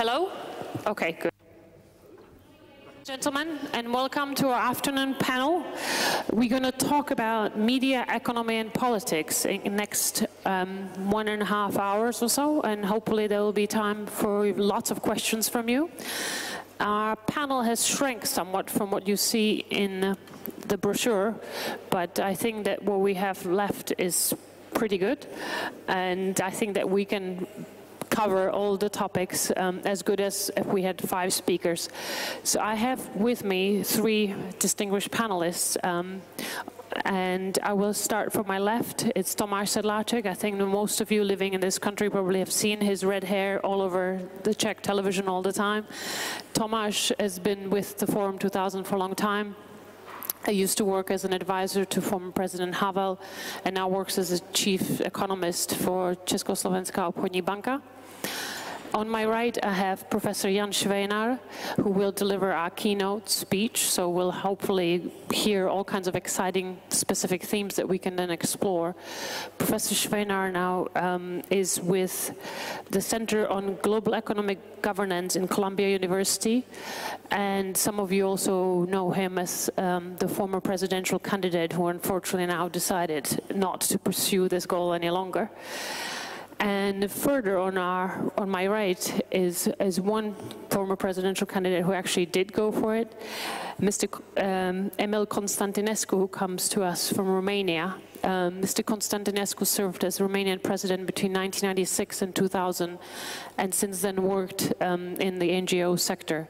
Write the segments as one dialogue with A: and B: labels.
A: Hello? Okay, good. Gentlemen, and welcome to our afternoon panel. We're going to talk about media, economy, and politics in the next 1.5 hours or so, and hopefully there will be time for lots of questions from you. Our panel has shrunk somewhat from what you see in the brochure, but I think that what we have left is pretty good, and I think that we can cover all the topics as good as if we had 5 speakers. So I have with me 3 distinguished panelists, and I will start from my left. It's Tomáš Sedláček. I think most of you living in this country probably have seen his red hair all over the Czech television all the time. Tomáš has been with the Forum 2000 for a long time. I used to work as an advisor to former President Havel, and now works as a chief economist for Československá obchodní banka. On my right, I have Professor Jan Švejnar, who will deliver our keynote speech, so we'll hopefully hear all kinds of exciting specific themes that we can then explore. Professor Švejnar now is with the Center on Global Economic Governance in Columbia University, and some of you also know him as the former presidential candidate who unfortunately now decided not to pursue this goal any longer. And further on my right is one former presidential candidate who actually did go for it, Mr. Emil Constantinescu, who comes to us from Romania. Mr. Constantinescu served as Romanian president between 1996 and 2000, and since then worked in the NGO sector.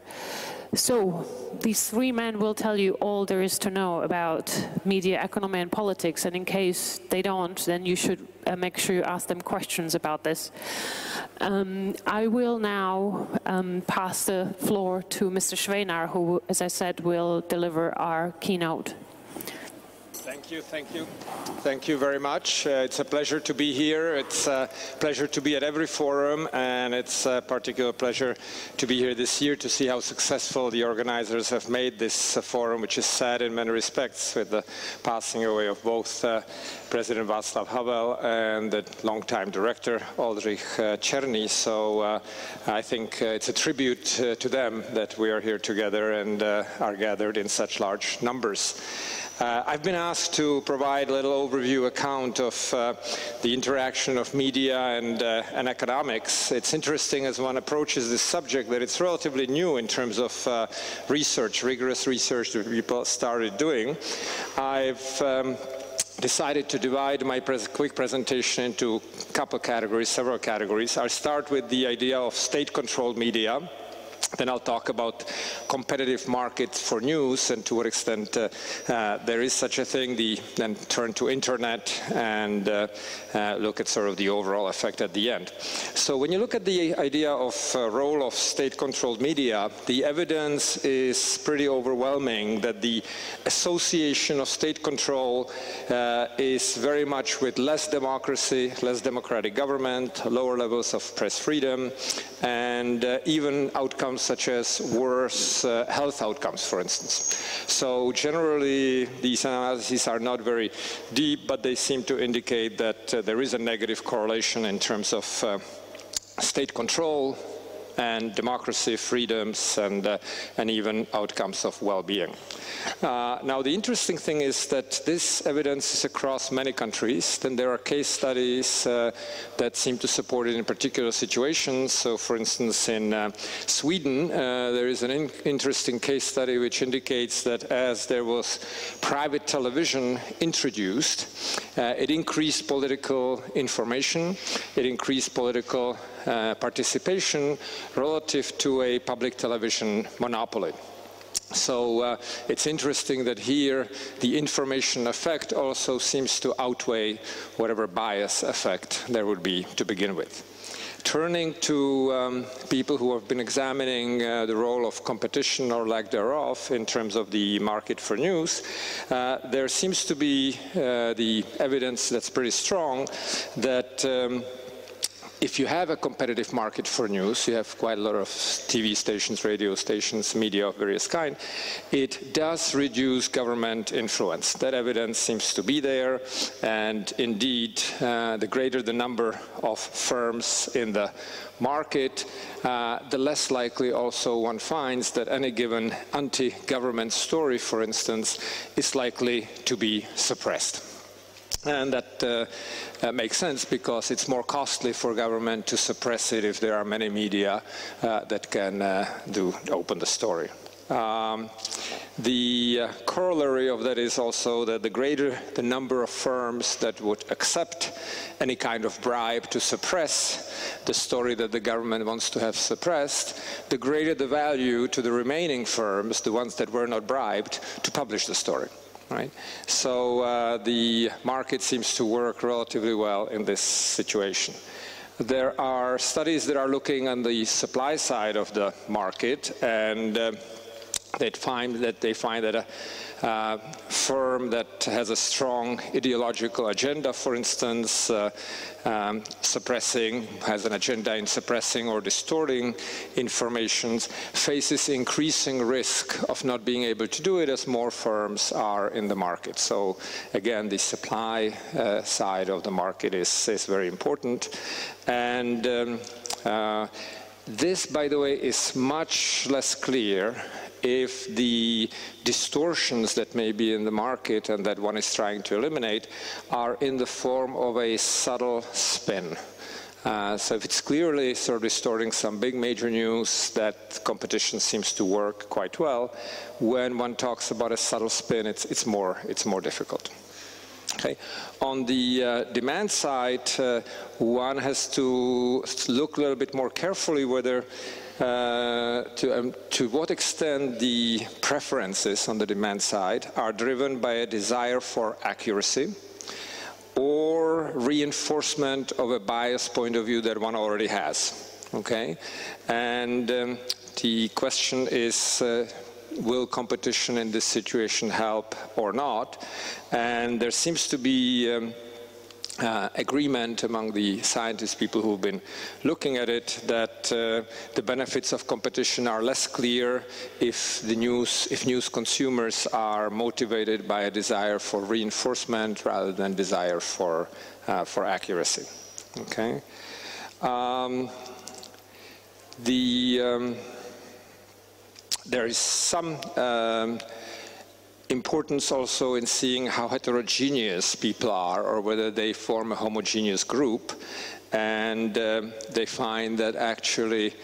A: So these 3 men will tell you all there is to know about media, economy, and politics, and in case they don't, then you should make sure you ask them questions about this. I will now pass the floor to Mr. Švejnar, who, as I said, will deliver our keynote.
B: Thank you, thank you. Thank you very much. It's a pleasure to be here. It's a pleasure to be at every forum, and it's a particular pleasure to be here this year to see how successful the organizers have made this forum, which is sad in many respects with the passing away of both President Václav Havel and the longtime director Oldřich Černý. So I think it's a tribute to them that we are here together and are gathered in such large numbers. I've been asked to provide a little overview account of the interaction of media and economics. It's interesting as one approaches this subject that it's relatively new in terms of research, rigorous research that people started doing. I've decided to divide my quick presentation into a couple categories, several categories. I'll start with the idea of state-controlled media. Then I'll talk about competitive markets for news and to what extent there is such a thing, then turn to internet and look at sort of the overall effect at the end. So when you look at the idea of role of state-controlled media, the evidence is pretty overwhelming that the association of state control is very much with less democracy, less democratic government, lower levels of press freedom, and even outcomes such as worse health outcomes, for instance. So generally, these analyses are not very deep, but they seem to indicate that there is a negative correlation in terms of state control and democracy, freedoms, and even outcomes of well-being. Now, the interesting thing is that this evidence is across many countries. Then there are case studies that seem to support it in particular situations. So, for instance, in Sweden, there is an interesting case study which indicates that as there was private television introduced, it increased political information, it increased political participation relative to a public television monopoly. So it's interesting that here the information effect also seems to outweigh whatever bias effect there would be to begin with. Turning to people who have been examining the role of competition or lack thereof in terms of the market for news, there seems to be the evidence that's pretty strong that if you have a competitive market for news, you have quite a lot of TV stations, radio stations, media of various kind, it does reduce government influence. That evidence seems to be there, and indeed, the greater the number of firms in the market, the less likely also one finds that any given anti-government story, for instance, is likely to be suppressed. And that makes sense because it's more costly for government to suppress it if there are many media that can open the story. The corollary of that is also that the greater the number of firms that would accept any kind of bribe to suppress the story that the government wants to have suppressed, the greater the value to the remaining firms, the ones that were not bribed, to publish the story. Right? So the market seems to work relatively well in this situation. There are studies that are looking on the supply side of the market, and they find that a firm that has a strong ideological agenda, for instance, has an agenda in suppressing or distorting information, faces increasing risk of not being able to do it as more firms are in the market. So again, the supply side of the market is very important. And this, by the way, is much less clear if the distortions that may be in the market and that one is trying to eliminate are in the form of a subtle spin. So if it's clearly sort of distorting some big major news, that competition seems to work quite well. When one talks about a subtle spin, it's more difficult. Okay. On the demand side, one has to look a little bit more carefully whether to what extent the preferences on the demand side are driven by a desire for accuracy or reinforcement of a biased point of view that one already has. Okay, and the question is, will competition in this situation help or not? And there seems to be agreement among the scientists, people who've been looking at it, that the benefits of competition are less clear if news consumers are motivated by a desire for reinforcement rather than desire for accuracy. Okay. There is some importance also in seeing how heterogeneous people are, or whether they form a homogeneous group, and they find that actually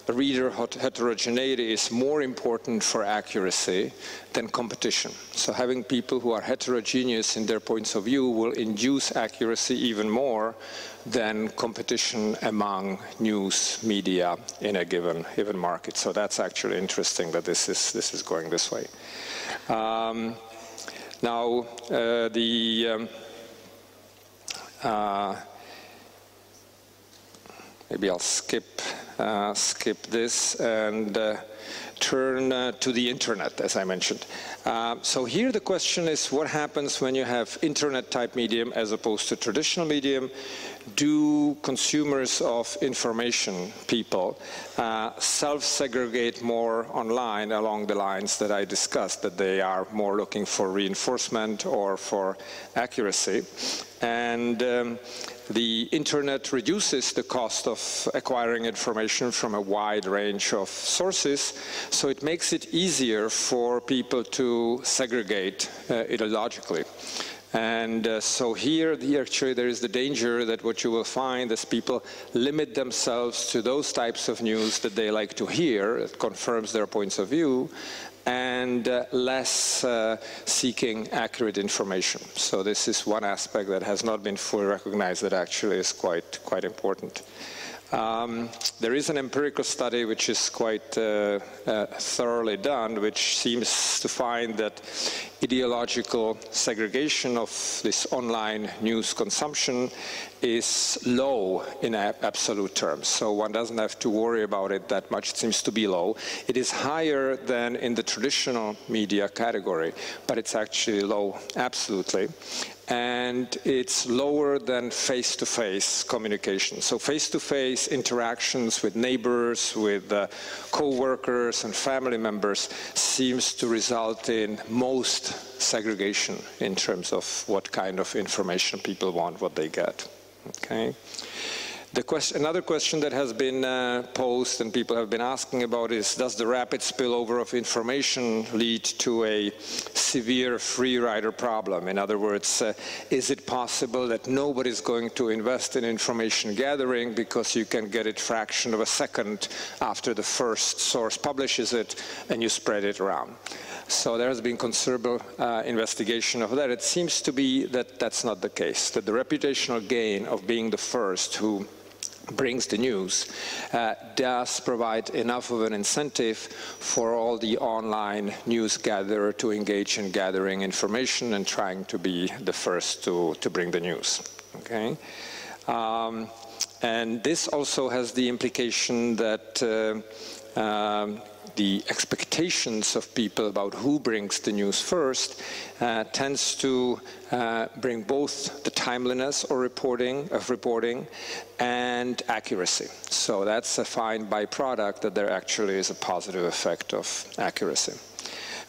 B: reader heterogeneity is more important for accuracy than competition. So having people who are heterogeneous in their points of view will induce accuracy even more than competition among news media in a given market. So that's actually interesting that this is going this way. Now maybe I'll skip this and turn to the internet, as I mentioned. So here the question is, what happens when you have internet-type medium as opposed to traditional medium? Do consumers of information, people, self-segregate more online along the lines that I discussed, that they are more looking for reinforcement or for accuracy? And the internet reduces the cost of acquiring information from a wide range of sources, so it makes it easier for people to segregate ideologically. And so here actually there is the danger that what you will find is people limit themselves to those types of news that they like to hear, it confirms their points of view, and less seeking accurate information. So this is one aspect that has not been fully recognized that actually is quite important. There is an empirical study which is quite thoroughly done, which seems to find that ideological segregation of this online news consumption is low in absolute terms. So one doesn't have to worry about it that much. It seems to be low. It is higher than in the traditional media category, but it's actually low absolutely. and it's lower than face-to-face communication. So face-to-face interactions with neighbors, with co-workers and family members seems to result in most segregation in terms of what kind of information people want, what they get. Okay. Another question that has been posed and people have been asking about is, does the rapid spillover of information lead to a severe free rider problem? In other words, is it possible that nobody's going to invest in information gathering because you can get it fraction of a second after the first source publishes it and you spread it around? So there has been considerable investigation of that. It seems to be that that's not the case, that the reputational gain of being the first who brings the news does provide enough of an incentive for all the online news gatherer to engage in gathering information and trying to be the first to bring the news. Okay? And this also has the implication that the expectations of people about who brings the news first tends to bring both the timeliness or reporting and accuracy. So that's a fine byproduct, that there actually is a positive effect of accuracy.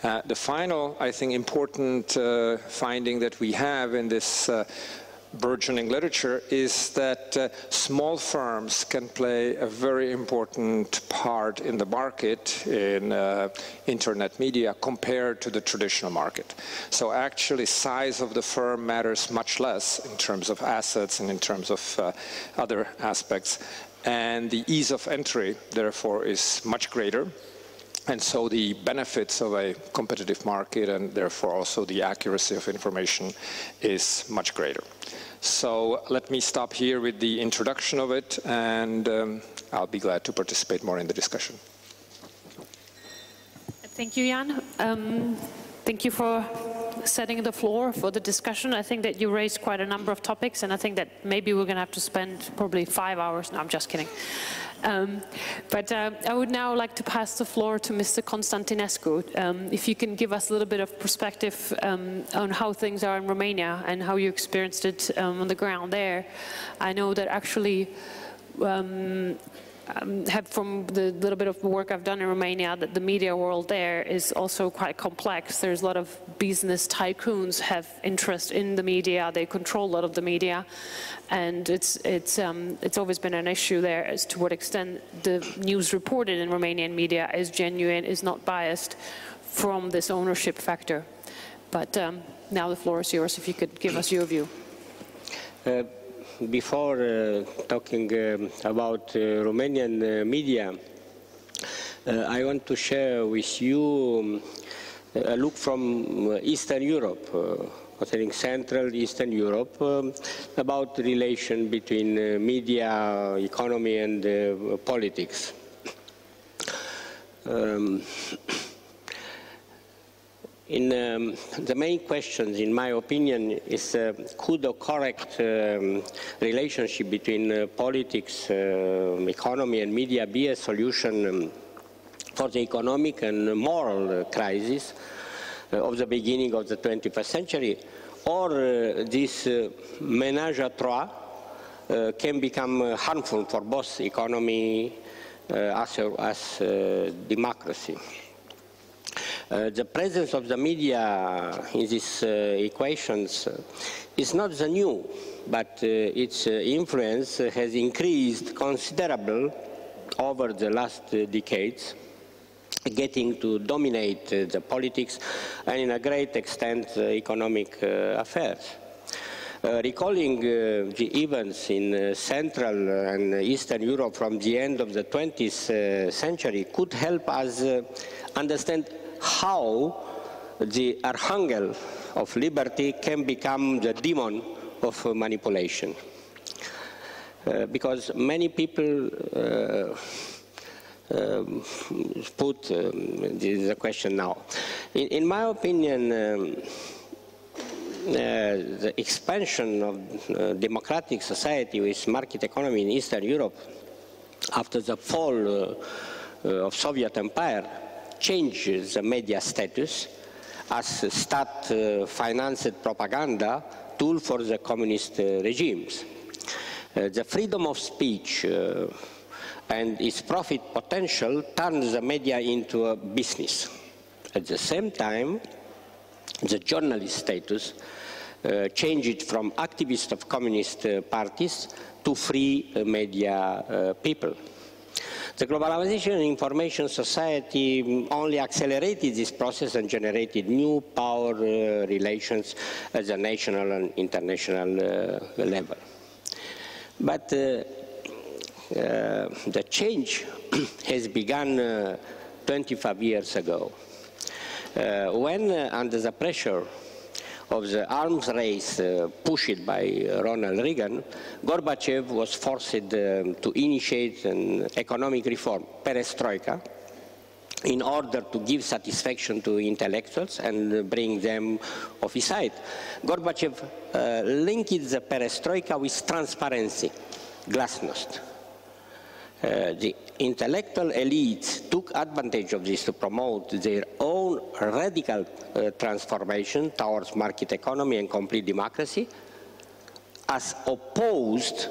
B: The final, I think, important finding that we have in this burgeoning literature is that small firms can play a very important part in the market in internet media compared to the traditional market. So actually size of the firm matters much less in terms of assets and in terms of other aspects. And the ease of entry, therefore, is much greater. And so the benefits of a competitive market and therefore also the accuracy of information is much greater. So let me stop here with the introduction of it, and I'll be glad to participate more in the discussion.
A: Thank you, Jan. Thank you for setting the floor for the discussion. I think that you raised quite a number of topics, and I think that maybe we're going to have to spend probably 5 hours. No, I'm just kidding. But I would now like to pass the floor to Mr. Constantinescu. If you can give us a little bit of perspective on how things are in Romania and how you experienced it on the ground there. I know that actually from the little bit of work I've done in Romania, that the media world there is also quite complex. There's a lot of business tycoons have interest in the media. They control a lot of the media, and it's always been an issue there as to what extent the news reported in Romanian media is genuine, is not biased from this ownership factor. But now the floor is yours. If you could give us your view.
C: Before talking about Romanian media, I want to share with you a look from Eastern Europe, concerning Central Eastern Europe, about the relation between media, economy and politics. The main questions, in my opinion, is could a correct relationship between politics, economy and media be a solution for the economic and moral crisis of the beginning of the 21st century, or this ménage à trois can become harmful for both economy as democracy. The presence of the media in these equations is not the new, but its influence has increased considerably over the last decades, getting to dominate the politics and in a great extent economic affairs. Recalling the events in Central and Eastern Europe from the end of the 20th century could help us understand how the archangel of liberty can become the demon of manipulation. Because many people put the question now. In my opinion, the expansion of democratic society with market economy in Eastern Europe after the fall of Soviet Empire changes the media status as state-financed propaganda tool for the communist regimes. The freedom of speech and its profit potential turns the media into a business. At the same time, the journalist status changed from activists of communist parties to free media people. The globalization and information society only accelerated this process and generated new power relations at the national and international level. But the change has begun 25 years ago, when under the pressure of the arms race pushed by Ronald Reagan, Gorbachev was forced to initiate an economic reform, perestroika, in order to give satisfaction to intellectuals and bring them off his side. Gorbachev linked the perestroika with transparency, glasnost. The intellectual elites took advantage of this to promote their own radical transformation towards market economy and complete democracy, as opposed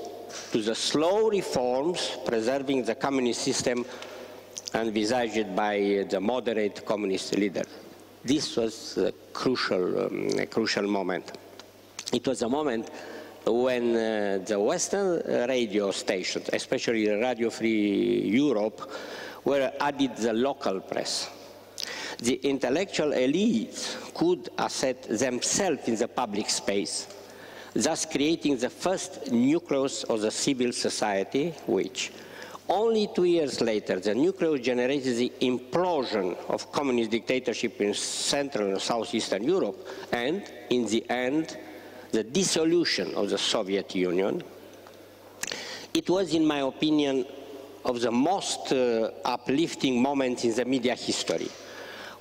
C: to the slow reforms preserving the communist system envisaged by the moderate communist leader. This was a crucial moment. It was a moment when the Western radio stations, especially Radio Free Europe, were added the local press. The intellectual elites could assert themselves in the public space, thus creating the first nucleus of the civil society, which, only 2 years later, the nucleus generated the implosion of communist dictatorship in Central and Southeastern Europe, and, in the end, the dissolution of the Soviet Union. It was, in my opinion, of the most uplifting moment in the media history,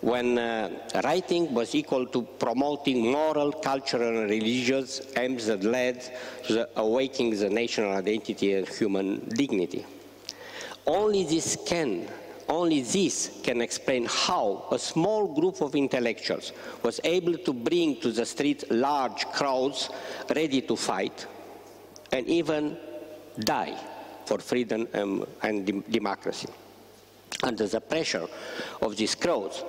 C: when writing was equal to promoting moral, cultural, and religious aims that led to the awakening the national identity and human dignity. Only this can explain how a small group of intellectuals was able to bring to the street large crowds ready to fight and even die for freedom and democracy. Under the pressure of these crowds,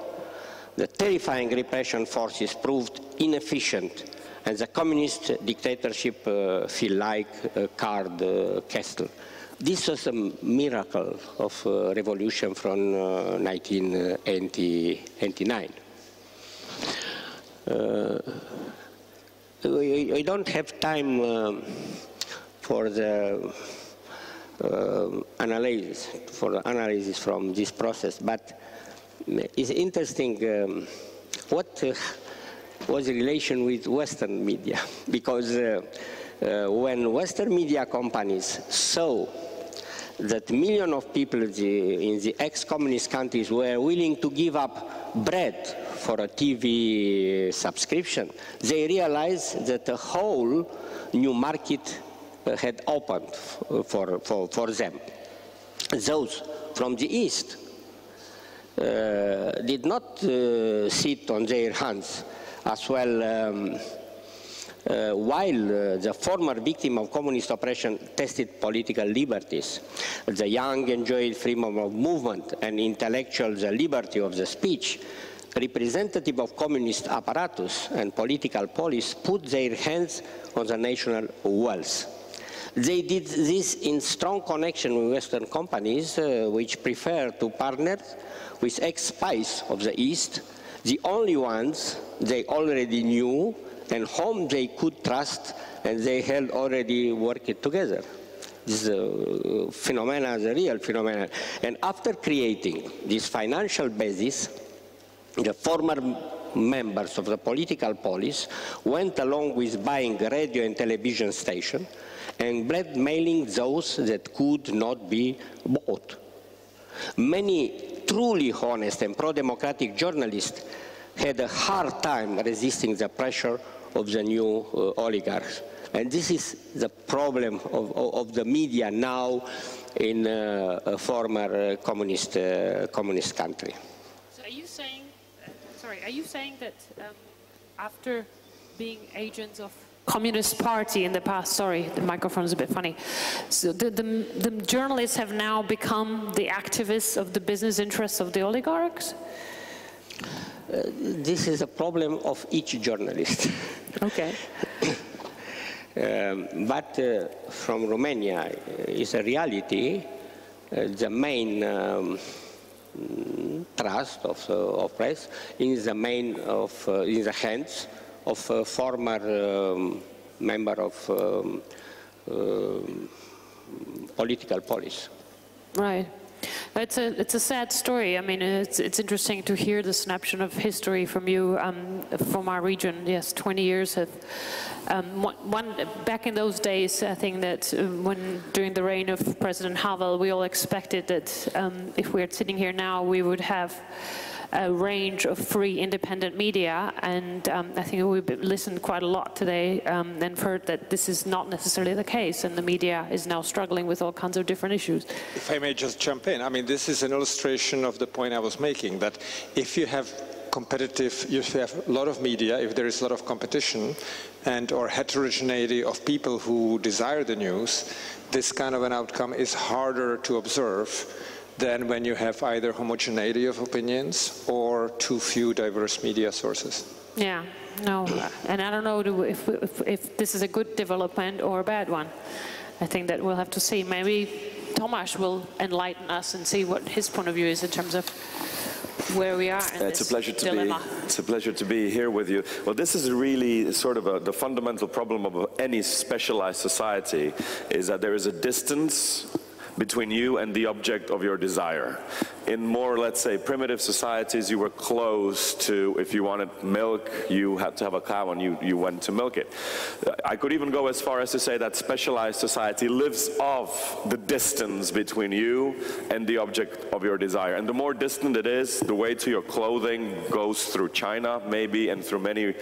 C: the terrifying repression forces proved inefficient, and the communist dictatorship felt like a card castle. This was a miracle of revolution from 1989. We don't have time for the analysis from this process, but it's interesting what was the relation with Western media, because when Western media companies saw that millions of people in the ex-communist countries were willing to give up bread for a TV subscription, they realized that a whole new market had opened for them. Those from the East did not sit on their hands as well, while the former victim of communist oppression tested political liberties. The young enjoyed freedom of movement and intellectuals the liberty of the speech. Representatives of communist apparatus and political police put their hands on the national wealth. They did this in strong connection with Western companies, which prefer to partner with ex-spies of the East, the only ones they already knew and whom they could trust, and they had already worked together. This phenomena is a real phenomenon. And after creating this financial basis, the former members of the political police went along with buying radio and television stations and blackmailing those that could not be bought. Many truly honest and pro-democratic journalists had a hard time resisting the pressure of the new oligarchs. And this is the problem of the media now in a former communist country.
A: So are you saying, are you saying that after being agents of Communist Party in the past. Sorry, the microphone is a bit funny. So the journalists have now become the activists of the business interests of the oligarchs?
C: This is a problem of each journalist.
A: Okay.
C: But from Romania is a reality. The main trust of press is the in the hands of a former member of political police.
A: Right. It's a sad story. I mean, it's interesting to hear the snapshot of history from you, from our region. Yes, 20 years have. Back in those days, I think that during the reign of President Havel, we all expected that if we were sitting here now, we would have a range of free, independent media, and I think we listened quite a lot today and heard that this is not necessarily the case, and the media is now struggling with all kinds of different issues.
B: If I may just jump in, I mean, this is an illustration of the point I was making, that if you have if you have a lot of media, if there is a lot of competition or heterogeneity of people who desire the news, this kind of an outcome is harder to observe than when you have either homogeneity of opinions or too few diverse media sources.
A: Yeah, no, and I don't know if this is a good development or a bad one. I think that we'll have to see. Maybe Tomasz will enlighten us and see what his point of view is in terms of where we are in this dilemma.
D: It's a pleasure to be here with you. Well, this is really sort of the fundamental problem of any specialized society, is that there is a distance between you and the object of your desire. In more, let's say, primitive societies, you were close to, if you wanted milk, you had to have a cow and you went to milk it. I could even go as far as to say that specialized society lives off the distance between you and the object of your desire. And the more distant it is, the way to your clothing goes through China, maybe, and through many,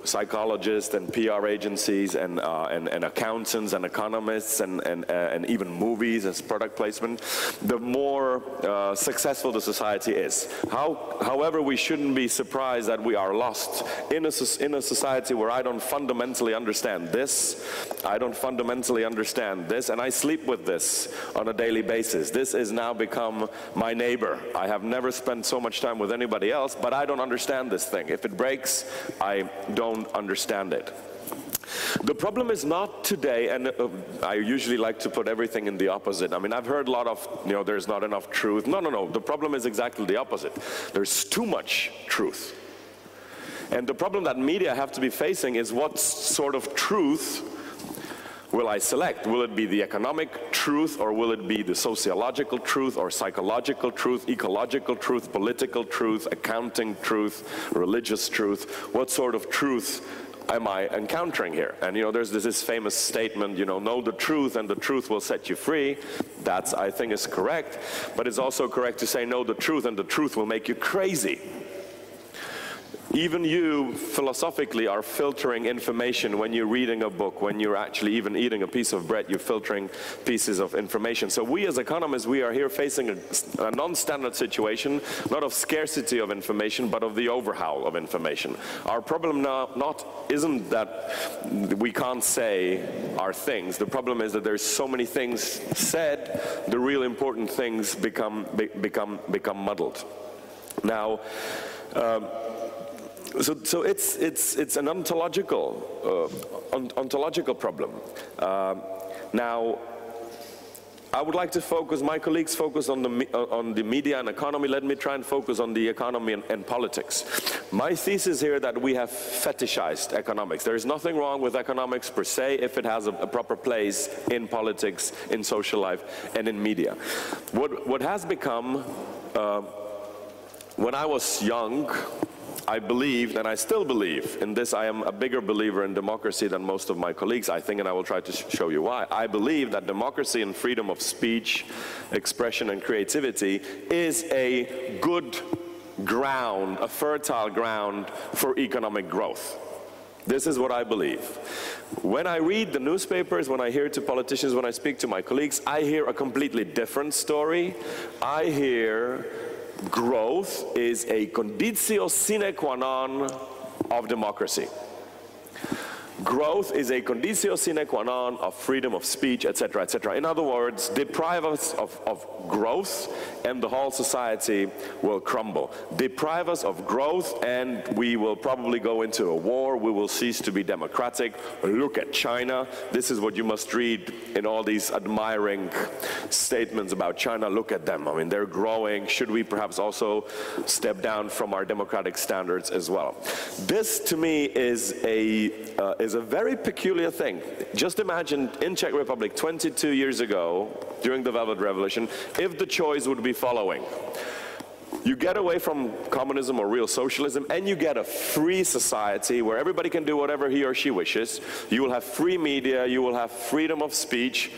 D: psychologists and PR agencies and accountants and economists and even movies and product placement, the more successful the society is. However, we shouldn't be surprised that we are lost in a society where I don't fundamentally understand this, I don't fundamentally understand this, and I sleep with this on a daily basis. This has now become my neighbor. I have never spent so much time with anybody else, but I don't understand this thing. If it breaks, I don't understand it. The problem is not today, and I usually like to put everything in the opposite. I mean, I've heard a lot of, there's not enough truth. No. The problem is exactly the opposite. There's too much truth. And the problem that media have to be facing is what sort of truth will I select? Will it be the economic truth, or will it be the sociological truth, or psychological truth, ecological truth, political truth, accounting truth, religious truth? What sort of truth am I encountering here? And there's this famous statement, know the truth and the truth will set you free. That's, I think, is correct. But it's also correct to say know the truth and the truth will make you crazy. Even you, philosophically, are filtering information when you're reading a book, when you're actually even eating a piece of bread, you're filtering pieces of information. So we as economists, we are here facing a non-standard situation, not of scarcity of information, but of the overhaul of information. Our problem now isn't that we can't say our things. The problem is that there's so many things said, the real important things become muddled. Now, So it's an ontological problem. Now, I would like to focus. My colleagues focus on the media and economy. Let me try and focus on the economy and politics. My thesis here that we have fetishized economics. There is nothing wrong with economics per se if it has a proper place in politics, in social life, and in media. What has become when I was young, I believed, and I still believe, in this I am a bigger believer in democracy than most of my colleagues, I think, and I will try to show you why. I believe that democracy and freedom of speech, expression, and creativity is a good ground, a fertile ground for economic growth. This is what I believe. When I read the newspapers, when I hear to politicians, when I speak to my colleagues, I hear a completely different story. I hear growth is a conditio sine qua non of democracy. Growth is a conditio sine qua non of freedom of speech, etc., etc. In other words, deprive us of growth and the whole society will crumble. Deprive us of growth and we will probably go into a war. We will cease to be democratic. Look at China. This is what you must read in all these admiring statements about China. Look at them. I mean, they're growing. Should we perhaps also step down from our democratic standards as well? This, to me, is a very peculiar thing. Just imagine in Czech Republic 22 years ago, during the Velvet Revolution, if the choice would be following. You get away from communism or real socialism and you get a free society where everybody can do whatever he or she wishes. You will have free media, you will have freedom of speech,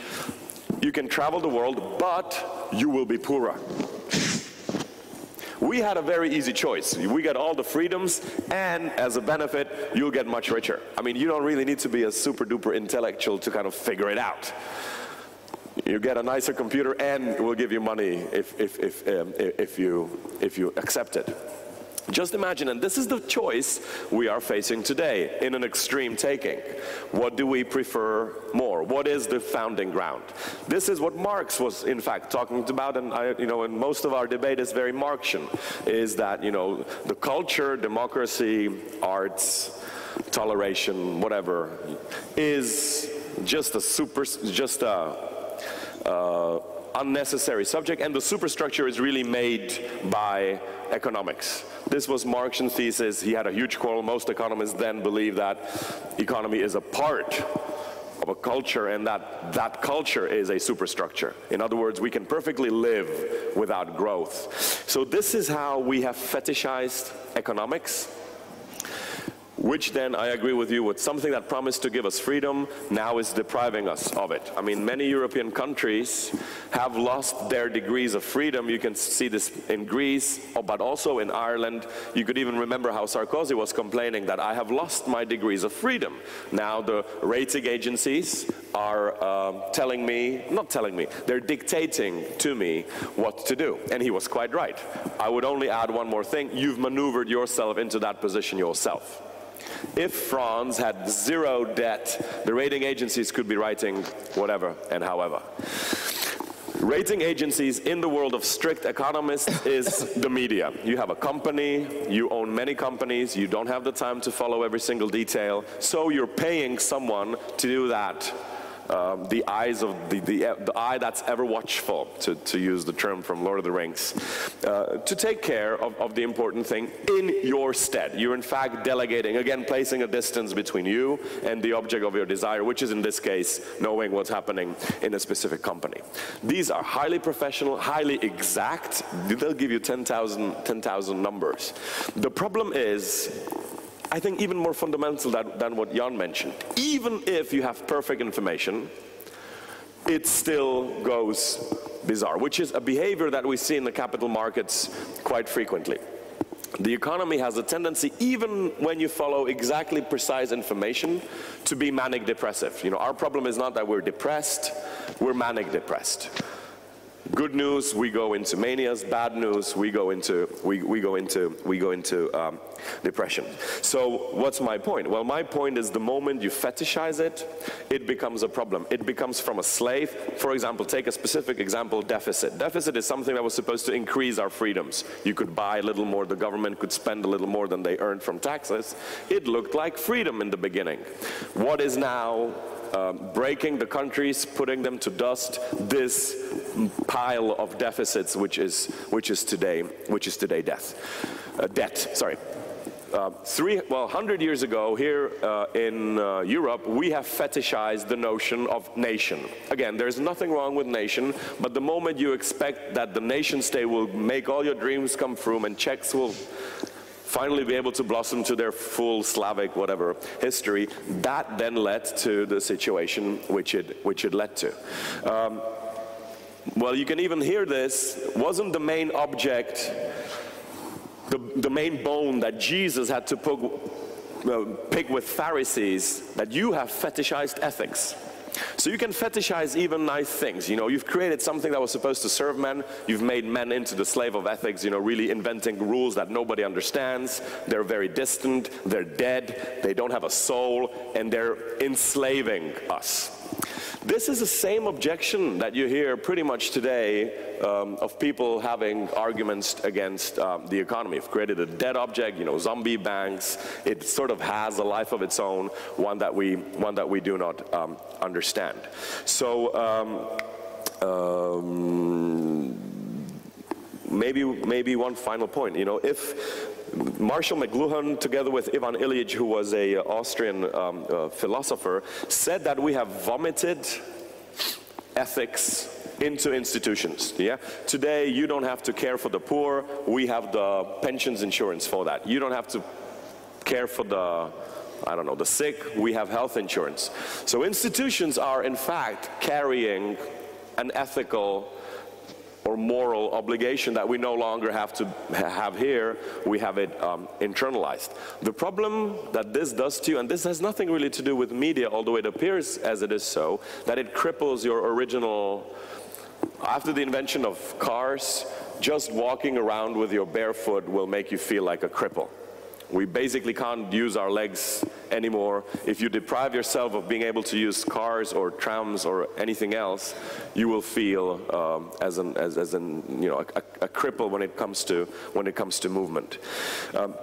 D: you can travel the world, but you will be poorer. We had a very easy choice. We get all the freedoms, and as a benefit, you'll get much richer. I mean, you don't really need to be a super duper intellectual to kind of figure it out. You get a nicer computer, and we'll give you money if you accept it. Just imagine, and this is the choice we are facing today in an extreme taking. What do we prefer more? What is the founding ground? This is what Marx was in fact talking about, and and most of our debate is very Marxian, is that, the culture, democracy, arts, toleration, whatever, is just a unnecessary subject, and the superstructure is really made by economics. This was Marxian thesis. He had a huge quarrel. Most economists then believed that economy is a part of a culture, and that culture is a superstructure. In other words, we can perfectly live without growth. So this is how we have fetishized economics, which then, I agree with you, with something that promised to give us freedom, now is depriving us of it. I mean, many European countries have lost their degrees of freedom. You can see this in Greece, but also in Ireland. You could even remember how Sarkozy was complaining that I have lost my degrees of freedom. Now the rating agencies are they're dictating to me what to do. And he was quite right. I would only add one more thing. You've maneuvered yourself into that position yourself. If France had zero debt, the rating agencies could be writing whatever and however. Rating agencies in the world of strict economists is the media. You have a company, you own many companies, you don't have the time to follow every single detail, so you're paying someone to do that. The eye that's ever watchful, to use the term from Lord of the Rings, to take care of the important thing in your stead. You're in fact delegating, again placing a distance between you and the object of your desire, which is in this case knowing what's happening in a specific company. These are highly professional, highly exact. They'll give you 10,000 numbers. The problem is, I think, even more fundamental than what Jan mentioned. Even if you have perfect information, it still goes bizarre, which is a behavior that we see in the capital markets quite frequently. The economy has a tendency, even when you follow exactly precise information, to be manic depressive. Our problem is not that we're depressed, we're manic depressed. Good news, we go into manias. Bad news, we go into depression. So what's my point? Well, my point is the moment you fetishize it, it becomes a problem. It becomes from a slave. For example, take a specific example, deficit. Deficit is something that was supposed to increase our freedoms. You could buy a little more, the government could spend a little more than they earned from taxes. It looked like freedom in the beginning. What is now breaking the countries, putting them to dust, this pile of deficits, which is today debt. Sorry. 100 years ago here in Europe, we have fetishized the notion of nation. Again, there's nothing wrong with nation, but the moment you expect that the nation state will make all your dreams come true and Czechs will finally be able to blossom to their full Slavic whatever history, that then led to the situation which it led to. Well, you can even hear this. Wasn't the main object, the main bone that Jesus had to pick with Pharisees, that you have fetishized ethics? So you can fetishize even nice things. You know, you've created something that was supposed to serve men. You've made men into the slave of ethics, you know, really inventing rules that nobody understands. They're very distant, they're dead, they don't have a soul, and they're enslaving us. This is the same objection that you hear pretty much today of people having arguments against the economy. We've created a dead object, you know, zombie banks. It sort of has a life of its own, one that we do not understand. So maybe one final point. You know, if Marshall McLuhan, together with Ivan Illich, who was an Austrian philosopher, said that we have vomited ethics into institutions. Yeah? Today, you don't have to care for the poor. We have the pensions insurance for that. You don't have to care for the, I don't know, the sick. We have health insurance. So institutions are, in fact, carrying an ethical or moral obligation that we no longer have to have here. We have it internalized. The problem that this does to you, and this has nothing really to do with media, although it appears as it is so, that it cripples your original. After the invention of cars, just walking around with your bare foot will make you feel like a cripple. We basically can't use our legs anymore. If you deprive yourself of being able to use cars or trams or anything else, you will feel as a cripple when it comes to movement.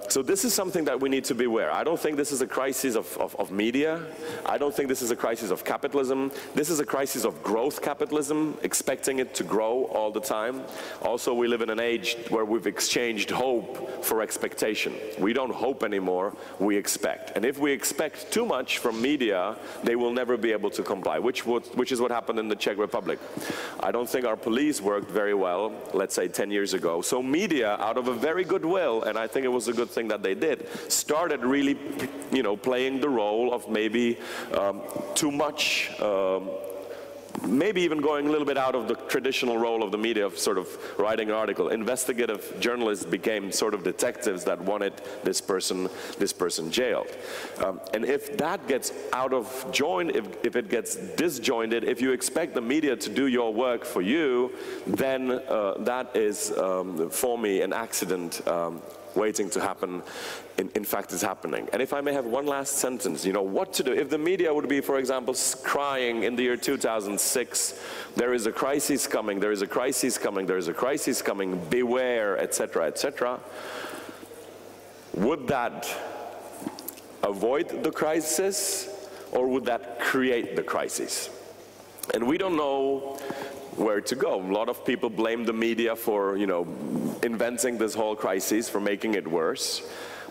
D: So this is something that we need to be aware. I don't think this is a crisis of media. I don't think this is a crisis of capitalism. This is a crisis of growth capitalism, expecting it to grow all the time. Also, we live in an age where we've exchanged hope for expectation. We don't hope anymore, we expect. And if we expect too much from media, they will never be able to comply, which is what happened in the Czech Republic. I don't think our police worked very well, let's say 10 years ago. So media, out of a very good will, and I think it was a good thing that they did, started really, you know, playing the role of maybe too much, maybe even going a little bit out of the traditional role of the media of sort of writing an article. Investigative journalists became sort of detectives that wanted this person jailed. And if that gets out of joint, if it gets disjointed, if you expect the media to do your work for you, then that is, for me, an accident waiting to happen. In fact, it's happening. And if I may have one last sentence, you know, what to do if the media would be, for example, crying in the year 2006, there is a crisis coming, there is a crisis coming, there is a crisis coming, beware, etc., etc. Would that avoid the crisis, or would that create the crisis? And we don't know where to go. A lot of people blame the media for, you know, inventing this whole crisis, for making it worse.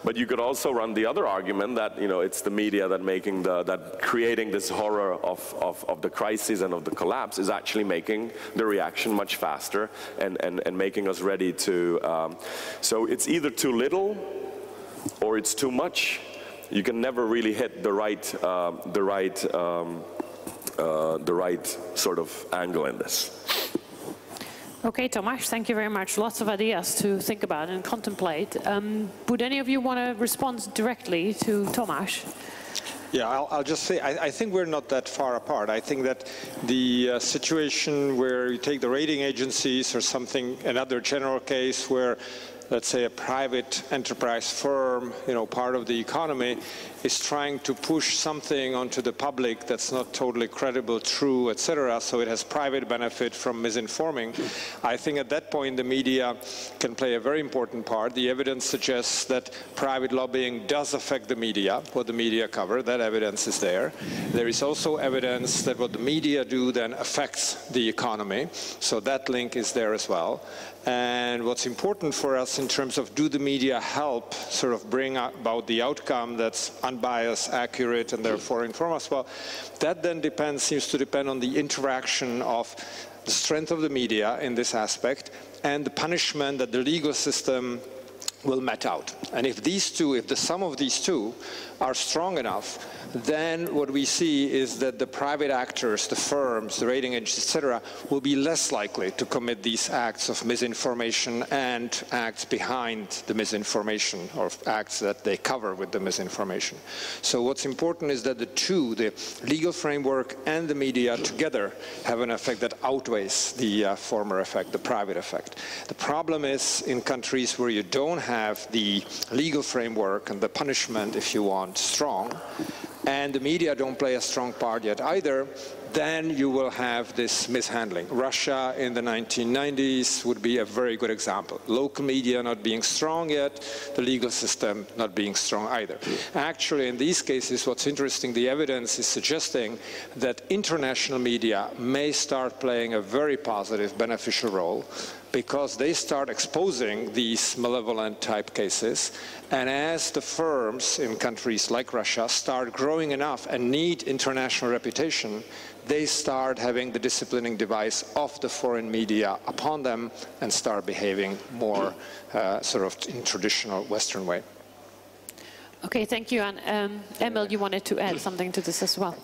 D: But you could also run the other argument that, you know, it's the media that creating this horror of the crisis and of the collapse is actually making the reaction much faster and making us ready to. So it's either too little or it's too much. You can never really hit the right sort of angle in this.
A: Okay, Tomasz, thank you very much. Lots of ideas to think about and contemplate. Would any of you want to respond directly to Tomasz?
B: Yeah, I'll just say, I think we're not that far apart. I think that the situation where you take the rating agencies or something, another general case where, let's say, a private enterprise firm, you know, part of the economy, is trying to push something onto the public that's not totally credible, true, etc., so it has private benefit from misinforming. I think at that point the media can play a very important part. The evidence suggests that private lobbying does affect the media, what the media cover. That evidence is there. There is also evidence that what the media do then affects the economy, so that link is there as well. And what's important for us in terms of, do the media help sort of bring about the outcome that's unbiased, accurate, and therefore inform us? Well, that then seems to depend on the interaction of the strength of the media in this aspect and the punishment that the legal system will met out. And if these two, if the sum of these two are strong enough, then what we see is that the private actors, the firms, the rating agencies, etc., will be less likely to commit these acts of misinformation and acts behind the misinformation, or acts that they cover with the misinformation. So what's important is that the two, the legal framework and the media together, have an effect that outweighs the former effect, the private effect. The problem is in countries where you don't have the legal framework and the punishment, if you want, strong, and the media don't play a strong part yet either, then you will have this mishandling. Russia in the 1990s would be a very good example. Local media not being strong yet, the legal system not being strong either. Actually, in these cases, what's interesting, the evidence is suggesting that international media may start playing a very positive, beneficial role, because they start exposing these malevolent type cases, and as the firms in countries like Russia start growing enough and need international reputation, they start having the disciplining device of the foreign media upon them and start behaving more sort of in traditional Western way.
A: Okay, thank you. And Emil, you wanted to add something to this as well.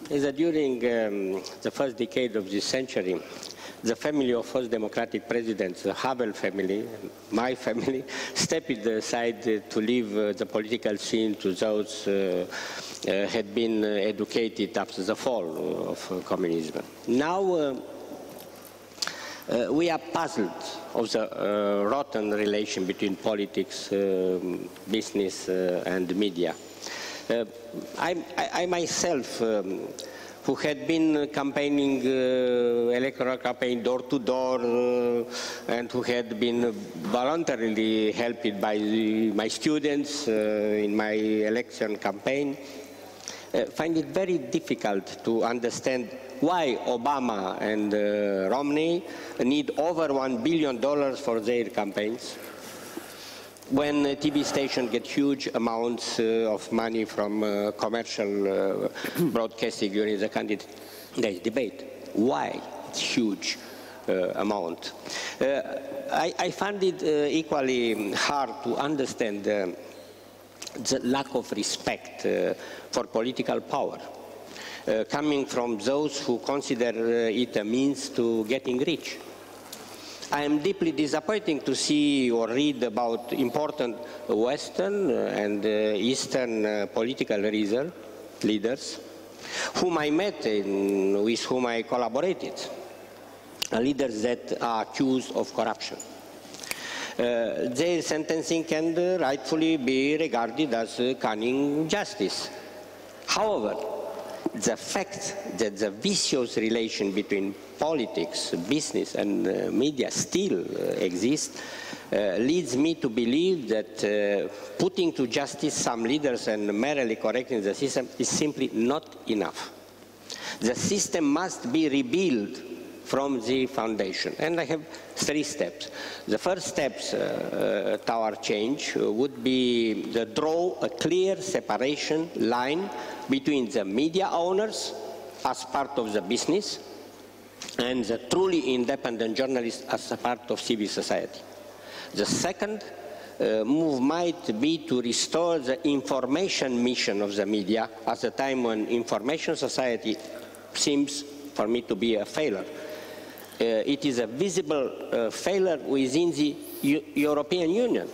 C: Is that during the first decade of this century, the family of first democratic presidents, the Havel family, my family, stepped aside to leave the political scene to those had been educated after the fall of communism. Now we are puzzled of the rotten relation between politics, business, and media. I myself, who had been campaigning, electoral campaign door to door, and who had been voluntarily helped by my students in my election campaign, find it very difficult to understand why Obama and Romney need over $1 billion for their campaigns, when TV stations get huge amounts of money from commercial broadcasting during the candidate debate. Why? It's huge amount. I find it equally hard to understand the lack of respect for political power, coming from those who consider it a means to getting rich. I am deeply disappointed to see or read about important Western and Eastern political leaders whom I met and with whom I collaborated, leaders that are accused of corruption. Their sentencing can rightfully be regarded as cunning justice. However, the fact that the vicious relation between politics, business, and media still exists leads me to believe that putting to justice some leaders and merely correcting the system is simply not enough. The system must be rebuilt from the foundation. And I have 3 steps. The first steps toward change would be to draw a clear separation line between the media owners as part of the business and the truly independent journalists as a part of civil society. The second move might be to restore the information mission of the media at a time when information society seems for me to be a failure. It is a visible failure within the European Union,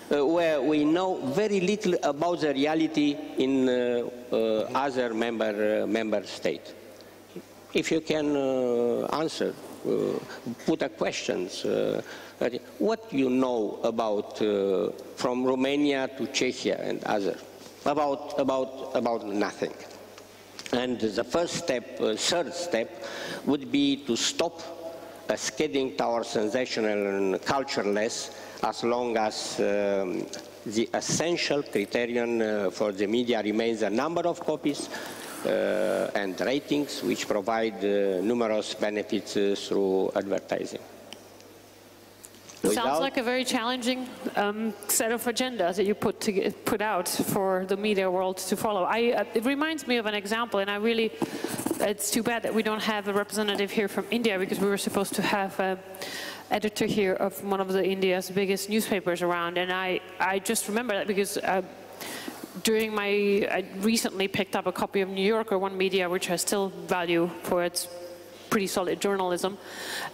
C: where we know very little about the reality in other member states. If you can answer, put a questions, what you know about from Romania to Czechia and other, about nothing. And the first step, third step, would be to stop skidding towards sensational and cultureless, as long as the essential criterion for the media remains a number of copies and ratings, which provide numerous benefits through advertising.
A: Sounds like a very challenging set of agendas that you put out for the media world to follow. It reminds me of an example, and it's too bad that we don't have a representative here from India, because we were supposed to have editor here of one of the India's biggest newspapers around, and I just remember that because I recently picked up a copy of New Yorker, one media which I still value for its pretty solid journalism,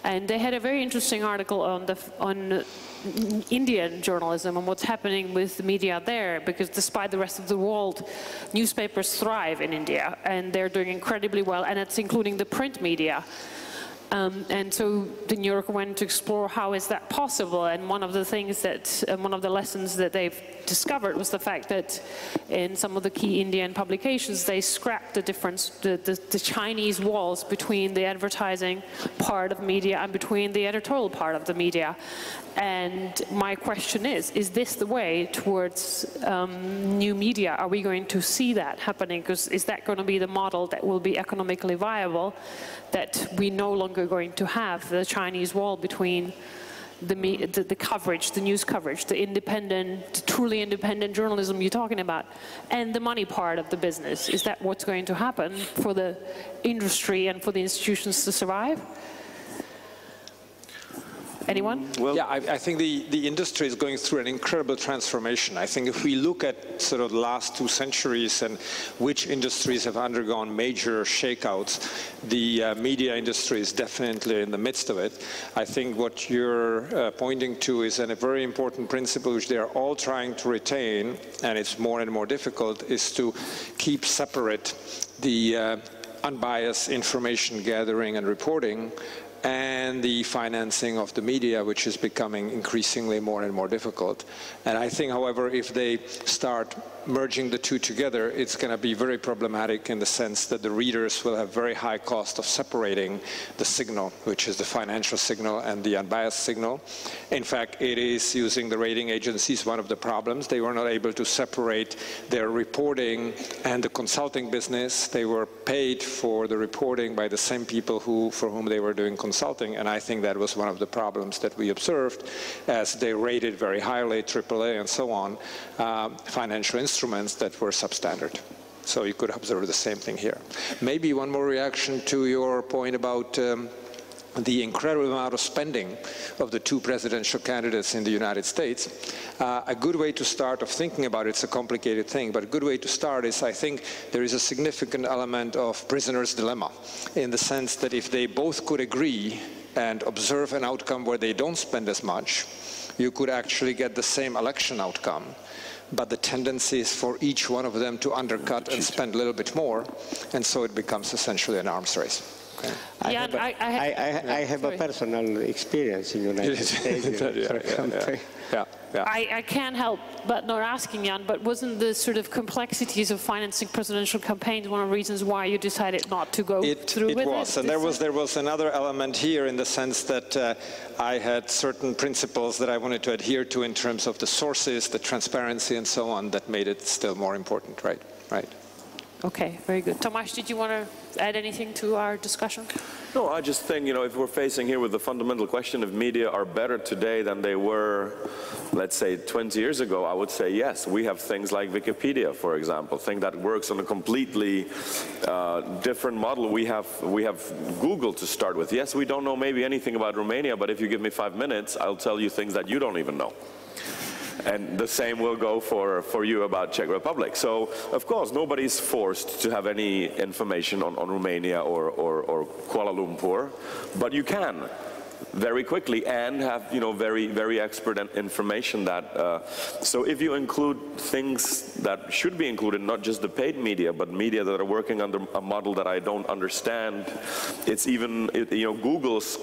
A: and they had a very interesting article on Indian journalism and what's happening with the media there, because despite the rest of the world, newspapers thrive in India, and they're doing incredibly well, and it's including the print media. And so the New Yorker went to explore how is that possible, and one of the things that, one of the lessons that they've discovered was the fact that in some of the key Indian publications, they scrapped the difference, the Chinese walls between the advertising part of media and between the editorial part of the media. And my question is this the way towards new media? Are we going to see that happening? Because is that going to be the model that will be economically viable, that we no longer going to have the Chinese wall between the coverage, the news coverage, the independent, truly independent journalism you're talking about, and the money part of the business? Is that what's going to happen for the industry and for the institutions to survive? Anyone?
B: Well, yeah, I think the industry is going through an incredible transformation. I think if we look at sort of the last 2 centuries and which industries have undergone major shakeouts, the media industry is definitely in the midst of it. I think what you're pointing to is a very important principle which they are all trying to retain, and it's more and more difficult, is to keep separate the unbiased information gathering and reporting and the financing of the media, which is becoming increasingly more and more difficult. And I think, however, if they start merging the two together, it's going to be very problematic in the sense that the readers will have very high cost of separating the signal, which is the financial signal, and the unbiased signal. In fact, it is, using the rating agencies, one of the problems. They were not able to separate their reporting and the consulting business. They were paid for the reporting by the same people for whom they were doing consulting, and I think that was one of the problems that we observed as they rated very highly, AAA and so on, financial instruments that were substandard. So you could observe the same thing here. Maybe one more reaction to your point about the incredible amount of spending of the 2 presidential candidates in the United States. A good way to start of thinking about it, it's a complicated thing, but a good way to start is, I think there is a significant element of prisoner's dilemma, in the sense that if they both could agree and observe an outcome where they don't spend as much, you could actually get the same election outcome. But the tendency is for each one of them to undercut and spend a little bit more, and so it becomes essentially an arms race. Okay.
C: I have a personal experience in the United States.
A: I can't help but not asking, Jan, but wasn't the sort of complexities of financing presidential campaigns one of the reasons why you decided not to go through with it? It was, and
B: there was another element here, in the sense that I had certain principles that I wanted to adhere to in terms of the sources, the transparency, and so on, that made it still more important, right? Right.
A: Okay, very good. Tomáš, did you want to add anything to our discussion?
D: No, I just think, if we're facing here with the fundamental question if media are better today than they were, let's say, 20 years ago, I would say yes. We have things like Wikipedia, for example, thing that works on a completely different model. We have Google to start with. Yes, we don't know maybe anything about Romania, but if you give me 5 minutes, I'll tell you things that you don't even know. And the same will go for you about Czech Republic. So, of course, nobody's forced to have any information on Romania or Kuala Lumpur, but you can very quickly and have, very, very expert information that, so if you include things that should be included, not just the paid media, but media that are working under a model that I don't understand, it's even, Google's,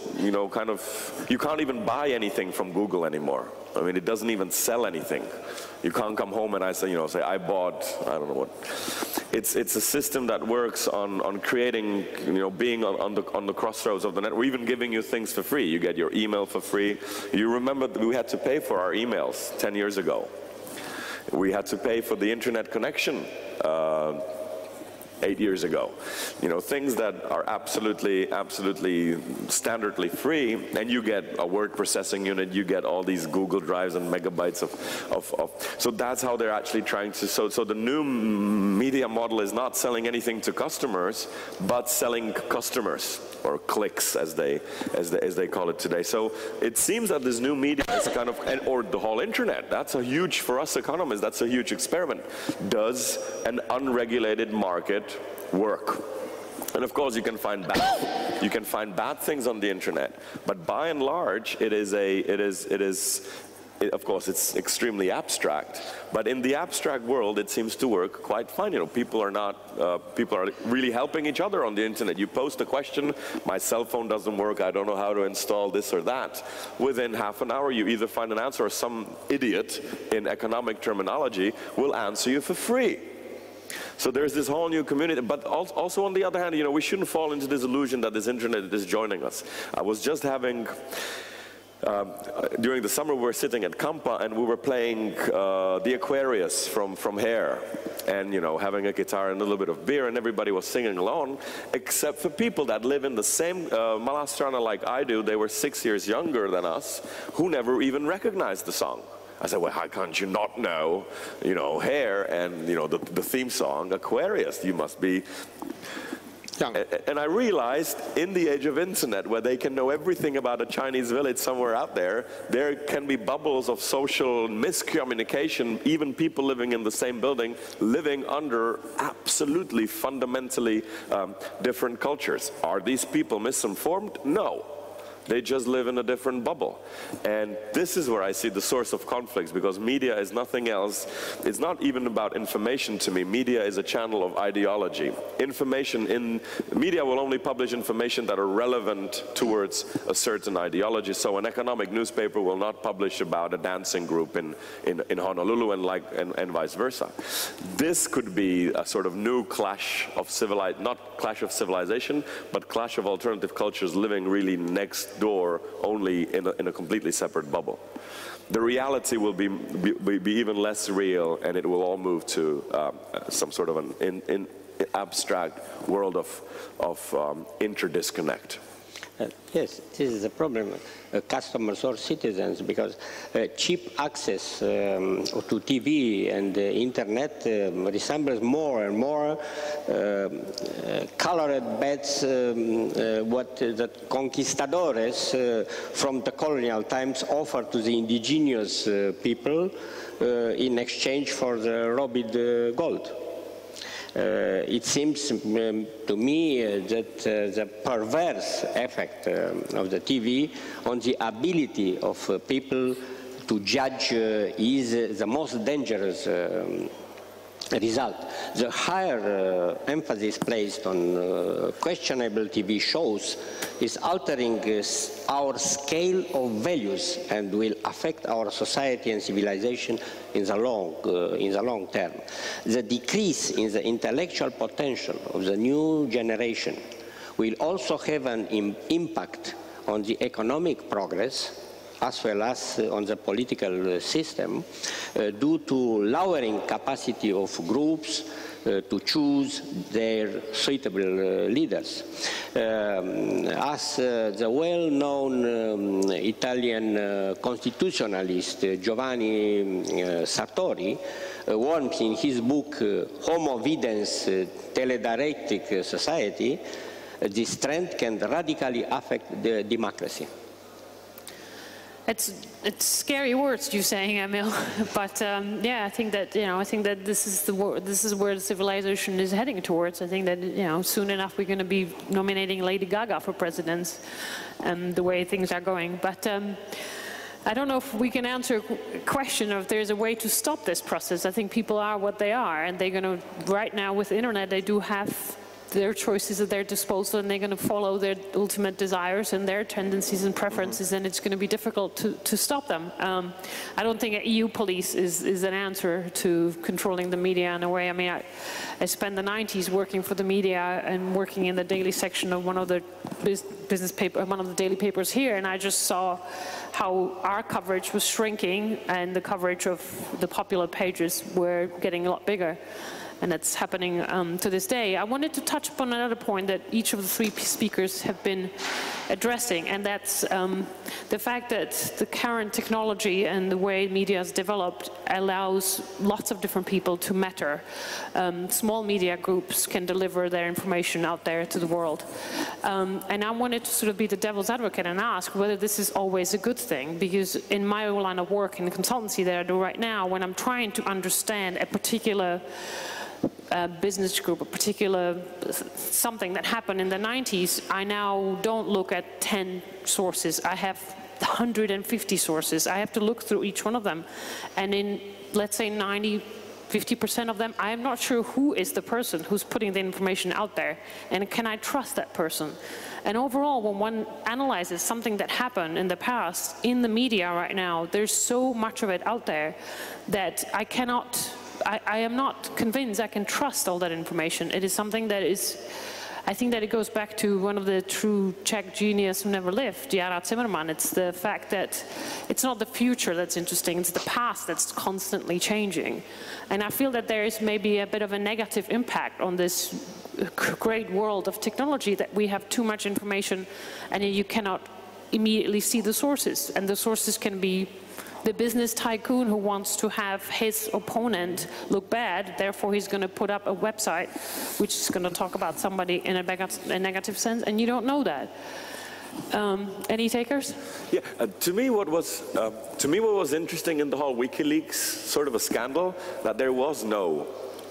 D: kind of, you can't even buy anything from Google anymore. I mean, it doesn't even sell anything. You can't come home and say I bought, I don't know what. It's a system that works on creating, being on the crossroads of the net, or even giving you things for free. You get your email for free. You remember that we had to pay for our emails 10 years ago. We had to pay for the internet connection 8 years ago. You know, things that are absolutely standardly free, and you get a word processing unit, you get all these Google Drives and megabytes so that's how they're actually trying to, so the new media model is not selling anything to customers, but selling customers, or clicks as they call it today. So it seems that this new media is kind of, or the whole internet, that's a huge, for us economists, that's a huge experiment. Does an unregulated market work? And of course you can find bad things on the internet, but by and large of course, it's extremely abstract, but in the abstract world, it seems to work quite fine. You know, people are really helping each other on the internet. You post a question, my cell phone doesn't work, I don't know how to install this or that. Within half an hour, you either find an answer, or some idiot in economic terminology will answer you for free. So there's this whole new community, but also on the other hand, you know, we shouldn't fall into this illusion that this internet is joining us. I was just having, during the summer we were sitting at Kampa and we were playing the Aquarius from Hair, and you know, having a guitar and a little bit of beer, and everybody was singing along, except for people that live in the same Malastrana like I do. They were 6 years younger than us, who never even recognized the song. I said, well, how can't you not know, you know, Hair and, you know, the theme song, Aquarius? You must be young. And I realized in the age of internet, where they can know everything about a Chinese village somewhere out there, there can be bubbles of social miscommunication, even people living in the same building, living under absolutely fundamentally different cultures. Are these people misinformed? No. They just live in a different bubble. And this is where I see the source of conflicts, because media is nothing else. It's not even about information to me. Media is a channel of ideology. Media will only publish information that are relevant towards a certain ideology. So an economic newspaper will not publish about a dancing group in Honolulu and vice versa. This could be a sort of new clash of not clash of civilization, but clash of alternative cultures living really next door, only in a completely separate bubble. The reality will be even less real, and it will all move to some sort of an abstract world of interdisconnect.
C: Yes, this is a problem, customers or citizens, because cheap access to TV and internet resembles more and more colored beds what the conquistadores from the colonial times offered to the indigenous people in exchange for the robbed gold. It seems to me that the perverse effect of the TV on the ability of people to judge is the most dangerous result. The higher emphasis placed on questionable TV shows is altering our scale of values and will affect our society and civilization in the long term. The decrease in the intellectual potential of the new generation will also have an impact on the economic progress as well as on the political system due to lowering capacity of groups to choose their suitable leaders. As the well-known Italian constitutionalist Giovanni Sartori warned in his book Homo Videns Teledirectic Society, this trend can radically affect the democracy.
A: It's scary words you're saying, Emil, but yeah, I think that this is where the civilization is heading towards. I think that soon enough we're going to be nominating Lady Gaga for president, the way things are going. But I don't know if we can answer a question of if there's a way to stop this process. I think people are what they are, and they're going to, right now with the internet, they do have their choices at their disposal, and they're going to follow their ultimate desires and their tendencies and preferences, and it's going to be difficult to stop them. I don't think an EU police is an answer to controlling the media in a way. I mean, I spent the 90s working for the media and working in the daily section of one of the one of the daily papers here, and I just saw how our coverage was shrinking and the coverage of the popular pages were getting a lot bigger. and that's happening to this day. I wanted to touch upon another point that each of the three speakers have been addressing, and that's the fact that the current technology and the way media is developed allows lots of different people to matter. Small media groups can deliver their information out there to the world. And I wanted to sort of be the devil's advocate and ask whether this is always a good thing, because in my line of work in the consultancy that I do right now, when I'm trying to understand a particular business group, a particular something that happened in the 90s, I now don't look at 10 sources. I have 150 sources. I have to look through each one of them. And in, let's say, 50% of them, I am not sure who is the person who's putting the information out there, and can I trust that person? And overall, when one analyzes something that happened in the past in the media right now, there's so much of it out there that I am not convinced I can trust all that information. It is something that is, I think that it goes back to one of the true Czech genius who never lived, Gerard Zimmermann. It's the fact that it's not the future that's interesting, it's the past that's constantly changing. And I feel that there is maybe a bit of a negative impact on this great world of technology, that we have too much information and you cannot immediately see the sources. And the sources can be the business tycoon who wants to have his opponent look bad, therefore he's going to put up a website which is going to talk about somebody in a negative sense, and you don't know that. Any takers?
D: Yeah, to me what was interesting in the whole WikiLeaks sort of a scandal, that there was no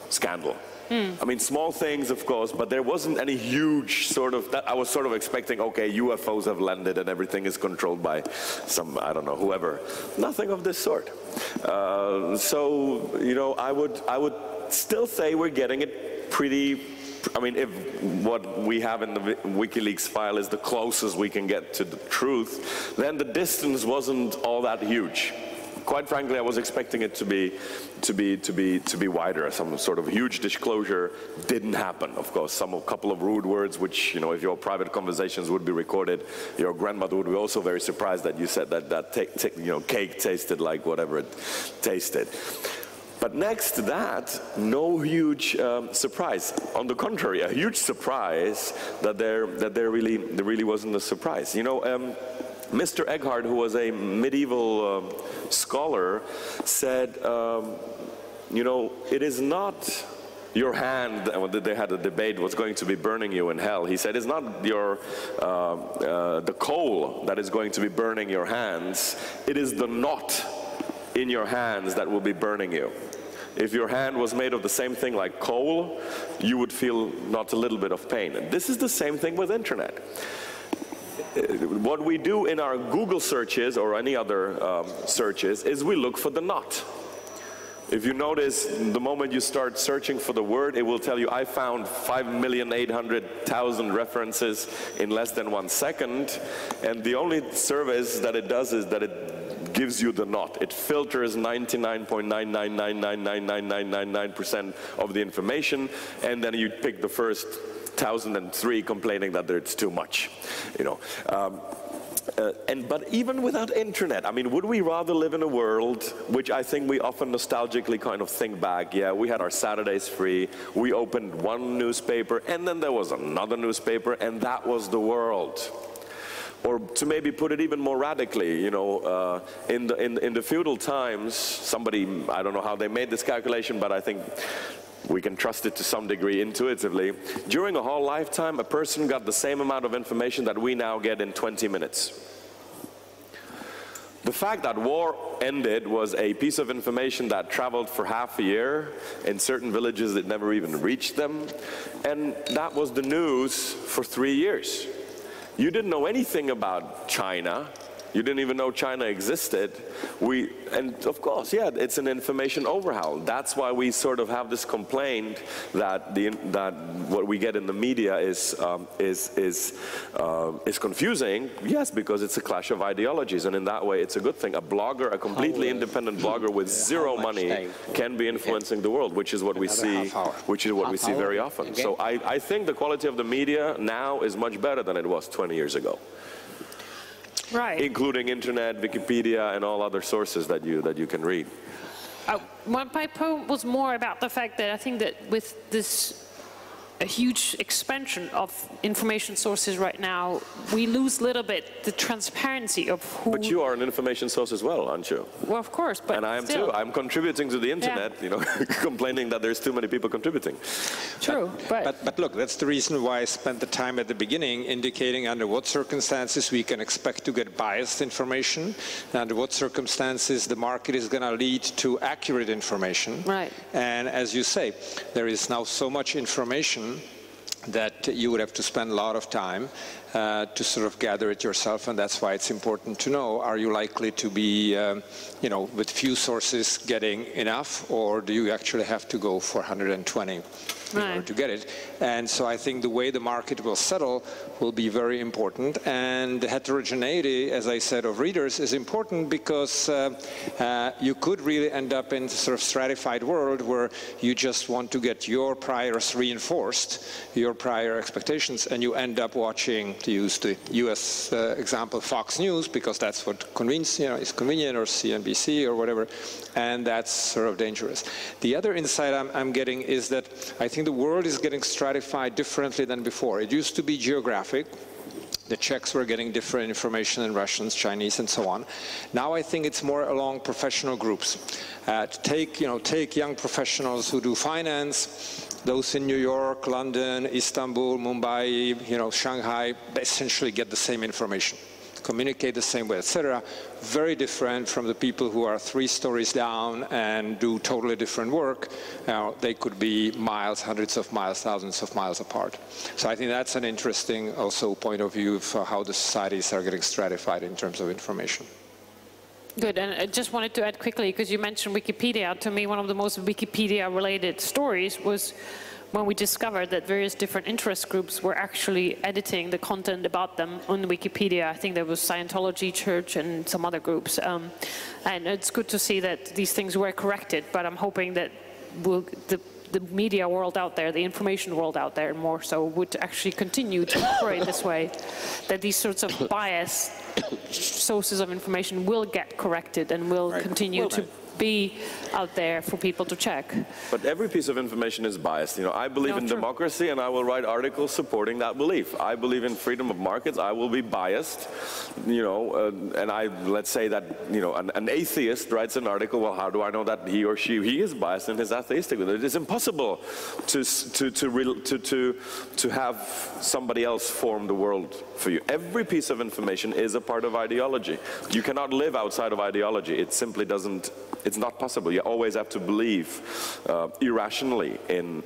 D: scandal. I mean, small things, of course, but there wasn't any huge sort of, that I was sort of expecting, okay, UFOs have landed and everything is controlled by some, I don't know, whoever. Nothing of this sort. So, you know, I would still say we're getting it pretty, I mean, if what we have in the WikiLeaks file is the closest we can get to the truth, then the distance wasn't all that huge. Quite frankly, I was expecting it to be wider. Some sort of huge disclosure didn't happen. Of course, a couple of rude words, which, you know, if your private conversations would be recorded, your grandmother would be also very surprised that you said that you know, cake tasted like whatever it tasted. But next to that, no huge surprise. On the contrary, a huge surprise that there really wasn't a surprise. You know. Mr. Eckhart, who was a medieval scholar, said, you know, it is not your hand, and they had a debate, what's going to be burning you in hell. He said, it's not your, the coal that is going to be burning your hands, it is the knot in your hands that will be burning you. If your hand was made of the same thing like coal, you would feel not a little bit of pain. And this is the same thing with internet. What we do in our Google searches or any other searches is we look for the knot. If you notice, the moment you start searching for the word, it will tell you, I found 5,800,000 references in less than 1 second, and the only service that it does is that it gives you the knot. It filters 99.9999999% of the information, and then you pick the first 1,003 complaining that it's too much, you know. But even without internet, I mean, would we rather live in a world, which I think we often nostalgically kind of think back, yeah, we had our Saturdays free, we opened one newspaper, and then there was another newspaper, and that was the world. Or to maybe put it even more radically, you know, in the feudal times, somebody, I don't know how they made this calculation, but I think we can trust it to some degree intuitively. During a whole lifetime, a person got the same amount of information that we now get in 20 minutes. The fact that war ended was a piece of information that traveled for half a year. In certain villages, it never even reached them. And that was the news for 3 years. You didn't know anything about China. You didn't even know China existed. And of course, yeah, it's an information overhaul. That's why we sort of have this complaint that what we get in the media is confusing. Yes, because it's a clash of ideologies, and in that way, it's a good thing. A blogger, a completely independent blogger with zero money, can be influencing the world, which is what we see. Which is what we see very often. So I think the quality of the media now is much better than it was 20 years ago.
A: Right.
D: Including internet, Wikipedia, and all other sources that you can read.
A: My point was more about the fact that I think that with this a huge expansion of information sources right now, we lose a little bit the transparency of who...
D: But you are an information source as well, aren't you?
A: Well, of course, but
D: and I am
A: still.
D: too. I'm contributing to the internet, you know, complaining that there's too many people contributing.
A: True,
B: but look, that's the reason why I spent the time at the beginning indicating under what circumstances we can expect to get biased information, and under what circumstances the market is going to lead to accurate information.
A: Right.
B: And as you say, there is now so much information that you would have to spend a lot of time to sort of gather it yourself, and that's why it's important to know, are you likely to be, you know, with few sources getting enough, or do you actually have to go for 120 in order to get it? And so I think the way the market will settle will be very important, and the heterogeneity, as I said, of readers is important because you could really end up in sort of stratified world where you just want to get your priors reinforced, your prior expectations, and you end up watching, to use the US example, Fox News, because that's what is convenient, or CNBC or whatever, and that's sort of dangerous. The other insight I'm getting is that I think the world is getting stratified differently than before. It used to be geographic. The Czechs were getting different information than Russians, Chinese, and so on. Now I think it's more along professional groups. Take young professionals who do finance, those in New York, London, Istanbul, Mumbai, Shanghai, they essentially get the same information, communicate the same way, etc. Very different from the people who are 3 stories down and do totally different work. Now, they could be miles, hundreds of miles, thousands of miles apart. So I think that's an interesting also point of view of how the societies are getting stratified in terms of information.
A: Good, and I just wanted to add quickly, because you mentioned Wikipedia. To me, one of the most Wikipedia-related stories was when we discovered that various different interest groups were actually editing the content about them on Wikipedia. I think there was Scientology, Church, and some other groups. And it's good to see that these things were corrected, but I'm hoping that the media world out there, the information world out there more so, would actually continue to operate this way, that these sorts of biased sources of information will get corrected and will continue to be out there for people to check.
D: But every piece of information is biased. I believe in democracy, and I will write articles supporting that belief. I believe in freedom of markets. I will be biased, and let's say that, an atheist writes an article. Well, how do I know that he or she is biased in his atheistic? It is impossible to have somebody else form the world for you. Every piece of information is a part of ideology. You cannot live outside of ideology. It simply doesn't. It's not possible. You always have to believe irrationally in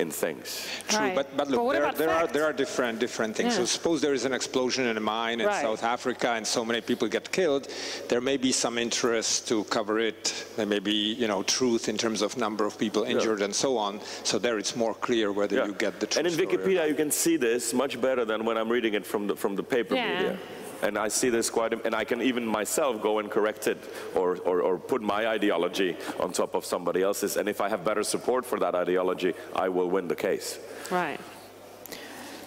D: things.
B: True, but look, there are different things. Yeah. So suppose there is an explosion in a mine in South Africa and so many people get killed. There may be some interest to cover it. There may be, truth in terms of number of people injured and so on. So there it's more clear whether you get the truth.
D: And in Wikipedia you can see this much better than when I'm reading it from the paper media. And I see this and I can even myself go and correct it or put my ideology on top of somebody else's. And if I have better support for that ideology, I will win the case.
A: Right.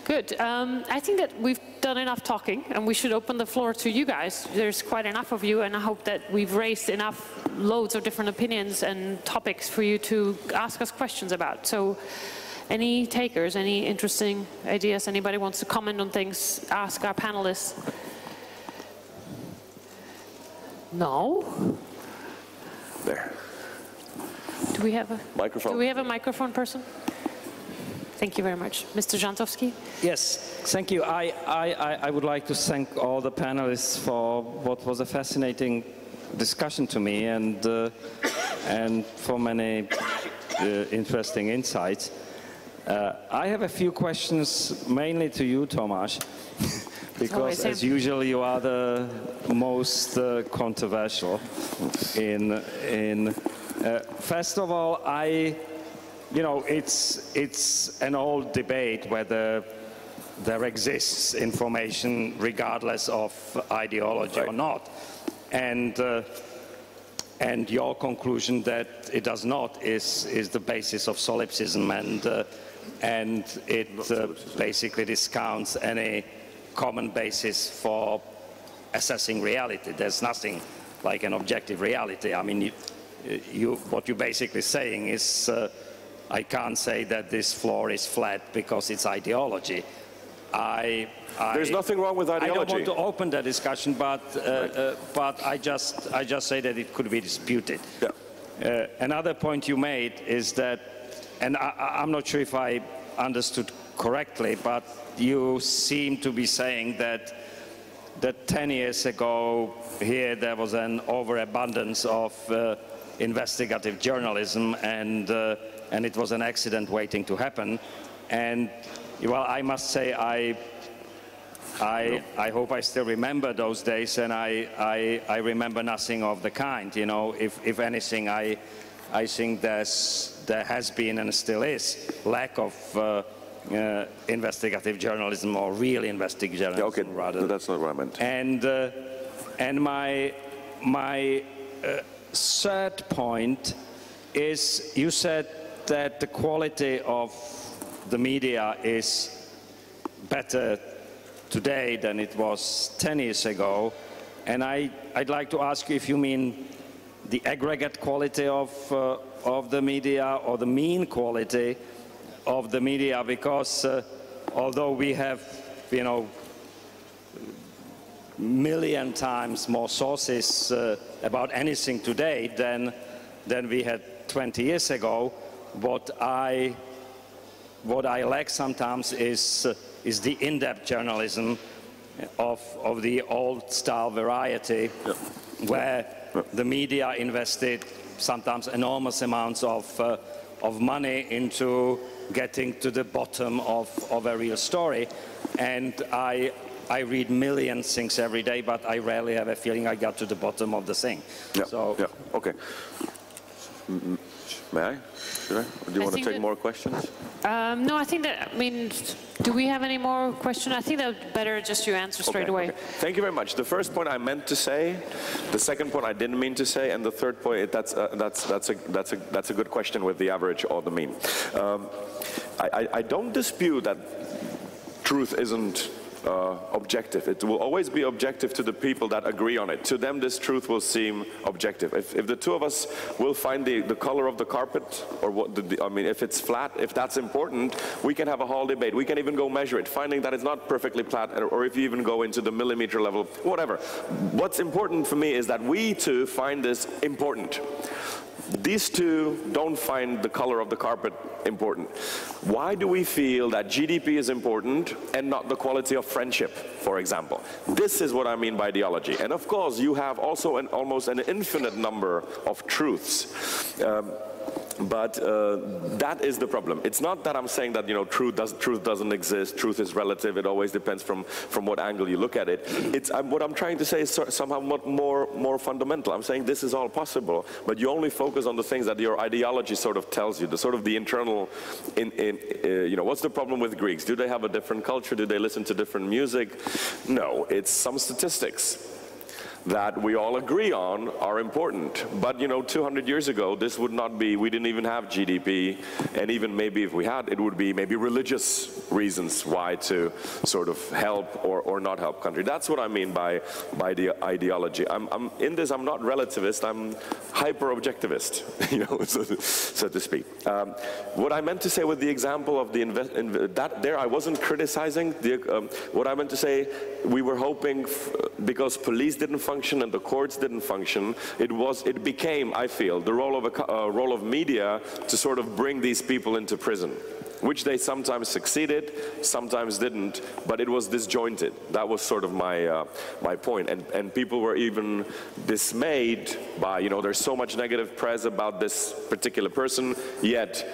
A: Good. I think that we've done enough talking, and we should open the floor to you guys. There's quite enough of you, and I hope that we've raised loads of different opinions and topics for you to ask us questions about. So any takers, any interesting ideas? Anybody wants to comment on things, ask our panelists? No?
D: There.
A: Do we have a
D: microphone?
A: Do we have a microphone person? Thank you very much. Mr. Żantowski?
E: Yes, thank you. I would like to thank all the panelists for what was a fascinating discussion to me, and for many interesting insights. I have a few questions mainly to you, Tomáš. Because, as usual, you are the most controversial. First of all, it's an old debate whether there exists information regardless of ideology or not, and your conclusion that it does not is the basis of solipsism, and it basically discounts any common basis for assessing reality. There's nothing like an objective reality. I mean, what you're basically saying is, I can't say that this floor is flat because it's ideology.
D: There's nothing wrong with ideology.
E: I don't want to open the discussion, but I just say that it could be disputed.
D: Yeah.
E: Another point you made is that, and I'm not sure if I understood correctly, but you seem to be saying that 10 years ago here there was an overabundance of investigative journalism, and it was an accident waiting to happen. And well, I must say I hope I still remember those days, and I remember nothing of the kind. You know, if anything, I think there has been and still is lack of investigative journalism, or real investigative journalism,
D: okay,
E: rather.
D: That's not what I meant.
E: And my third point is, you said that the quality of the media is better today than it was 10 years ago, and I'd like to ask you if you mean the aggregate quality of the media or the mean quality of the media, because although we have, you know, million times more sources about anything today than we had 20 years ago, what I lack sometimes is the in-depth journalism of the old-style variety, yeah, where the media invested sometimes enormous amounts of money into getting to the bottom of a real story. And I read millions things every day, but I rarely have a feeling I got to the bottom of the thing.
D: Yeah,
E: so,
D: yeah, okay. May I? Should I? Or do you want to take more questions?
A: No, I think that, I mean, do we have any more questions? I think that would better just you answer straight away.
D: Okay. Thank you very much. The first point I meant to say, the second point I didn't mean to say, and the third point, that's a good question with the average or the mean. I don't dispute that truth isn't objective. It will always be objective to the people that agree on it. To them, this truth will seem objective. If the two of us will find the color of the carpet, or what, I mean, if it's flat, if that's important, we can have a whole debate. We can even go measure it, finding that it's not perfectly flat, or if you even go into the millimeter level, whatever. What's important for me is that we two find this important. These two don't find the color of the carpet important. Why do we feel that GDP is important and not the quality of friendship, for example? This is what I mean by ideology. And of course, you have also almost an infinite number of truths. But that is the problem. It's not that I'm saying that, you know, truth doesn't exist. Truth is relative. It always depends from what angle you look at it. What I'm trying to say is somehow more fundamental. I'm saying this is all possible, but you only focus on the things that your ideology sort of tells you. The sort of the internal, you know, what's the problem with Greeks? Do they have a different culture? Do they listen to different music? No, it's some statistics that we all agree on are important. But, you know, 200 years ago, this would not be, we didn't even have GDP, and even maybe if we had, it would be maybe religious reasons why to sort of help or not help country. That's what I mean by the ideology. I'm in this, I'm not relativist, I'm hyper-objectivist, you know, so to speak. What I meant to say with the example of the I wasn't criticizing. What I meant to say, we were hoping, because police didn't function and the courts didn't function, it became, I feel, the role of media to sort of bring these people into prison, which they sometimes succeeded, sometimes didn't, but it was disjointed. That was sort of my point. And people were even dismayed by, you know, there's so much negative press about this particular person, yet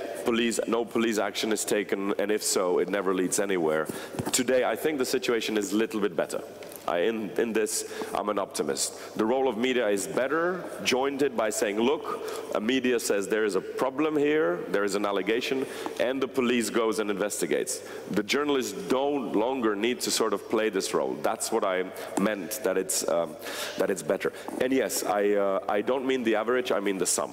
D: no police action is taken, and if so, it never leads anywhere. Today, I think the situation is a little bit better. In this, I'm an optimist. The role of media is better, jointed by saying, look, a media says there is a problem here, there is an allegation, and the police goes and investigates. The journalists don't longer need to sort of play this role. That's what I meant, that it's better. And yes, I don't mean the average, I mean the sum.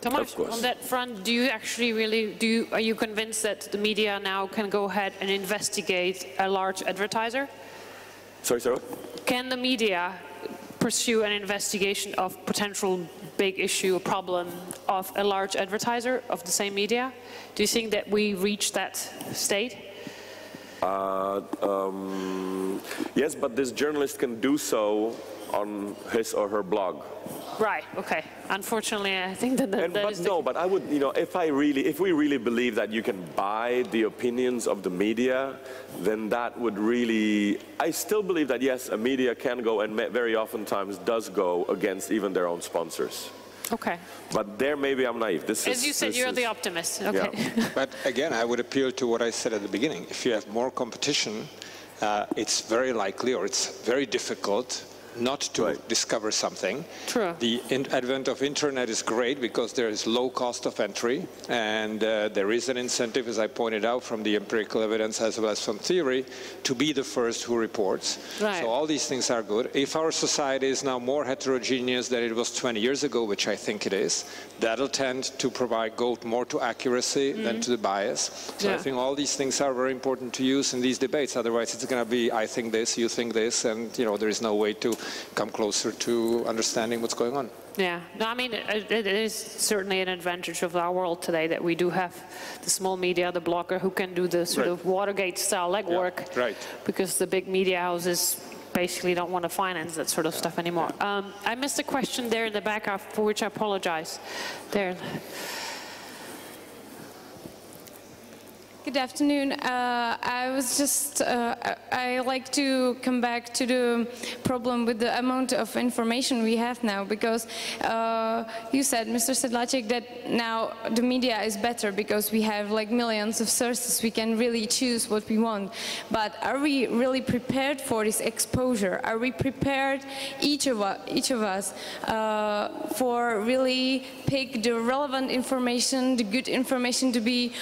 A: Tomasz, on that front, do you actually really, are you convinced that the media now can go ahead and investigate a large advertiser?
D: Sorry?
A: Can the media pursue an investigation of potential big issue or problem of a large advertiser of the same media? Do you think that we reached that state?
D: Yes, but this journalist can do so on his or her blog.
A: Right. Okay. Unfortunately, I think that
D: but I would, if we really believe that you can buy the opinions of the media, then that would really. I still believe that yes, a media can go and very oftentimes does go against even their own sponsors.
A: Okay.
D: But there, maybe I'm naive.
A: As you said, you're the optimist. Okay.
D: Yeah.
B: But again, I would appeal to what I said at the beginning. If you have more competition, it's very likely, or it's very difficult, not to discover something.
A: True.
B: The advent of internet is great because there is low cost of entry, and there is an incentive, as I pointed out, from the empirical evidence as well as from theory, to be the first who reports.
A: Right.
B: So all these things are good. If our society is now more heterogeneous than it was 20 years ago, which I think it is, that'll tend to go more to accuracy than to the bias. So I think all these things are very important to use in these debates. Otherwise, it's going to be, I think this, you think this, and there is no way to come closer to understanding what's going on.
A: Yeah, no, I mean, it is certainly an advantage of our world today that we do have the small media, the blogger, who can do the sort of Watergate-style legwork,
B: right?
A: Because the big media houses basically don't want to finance that sort of stuff anymore. I missed a question there in the back, for which I apologize. There.
F: Good afternoon. I was just, I like to come back to the problem with the amount of information we have now, because you said, Mr. Sedlacek, that now the media is better because we have like millions of sources. We can really choose what we want. But are we really prepared for this exposure? Are we prepared, each of us, for really pick the relevant information, the good information, to be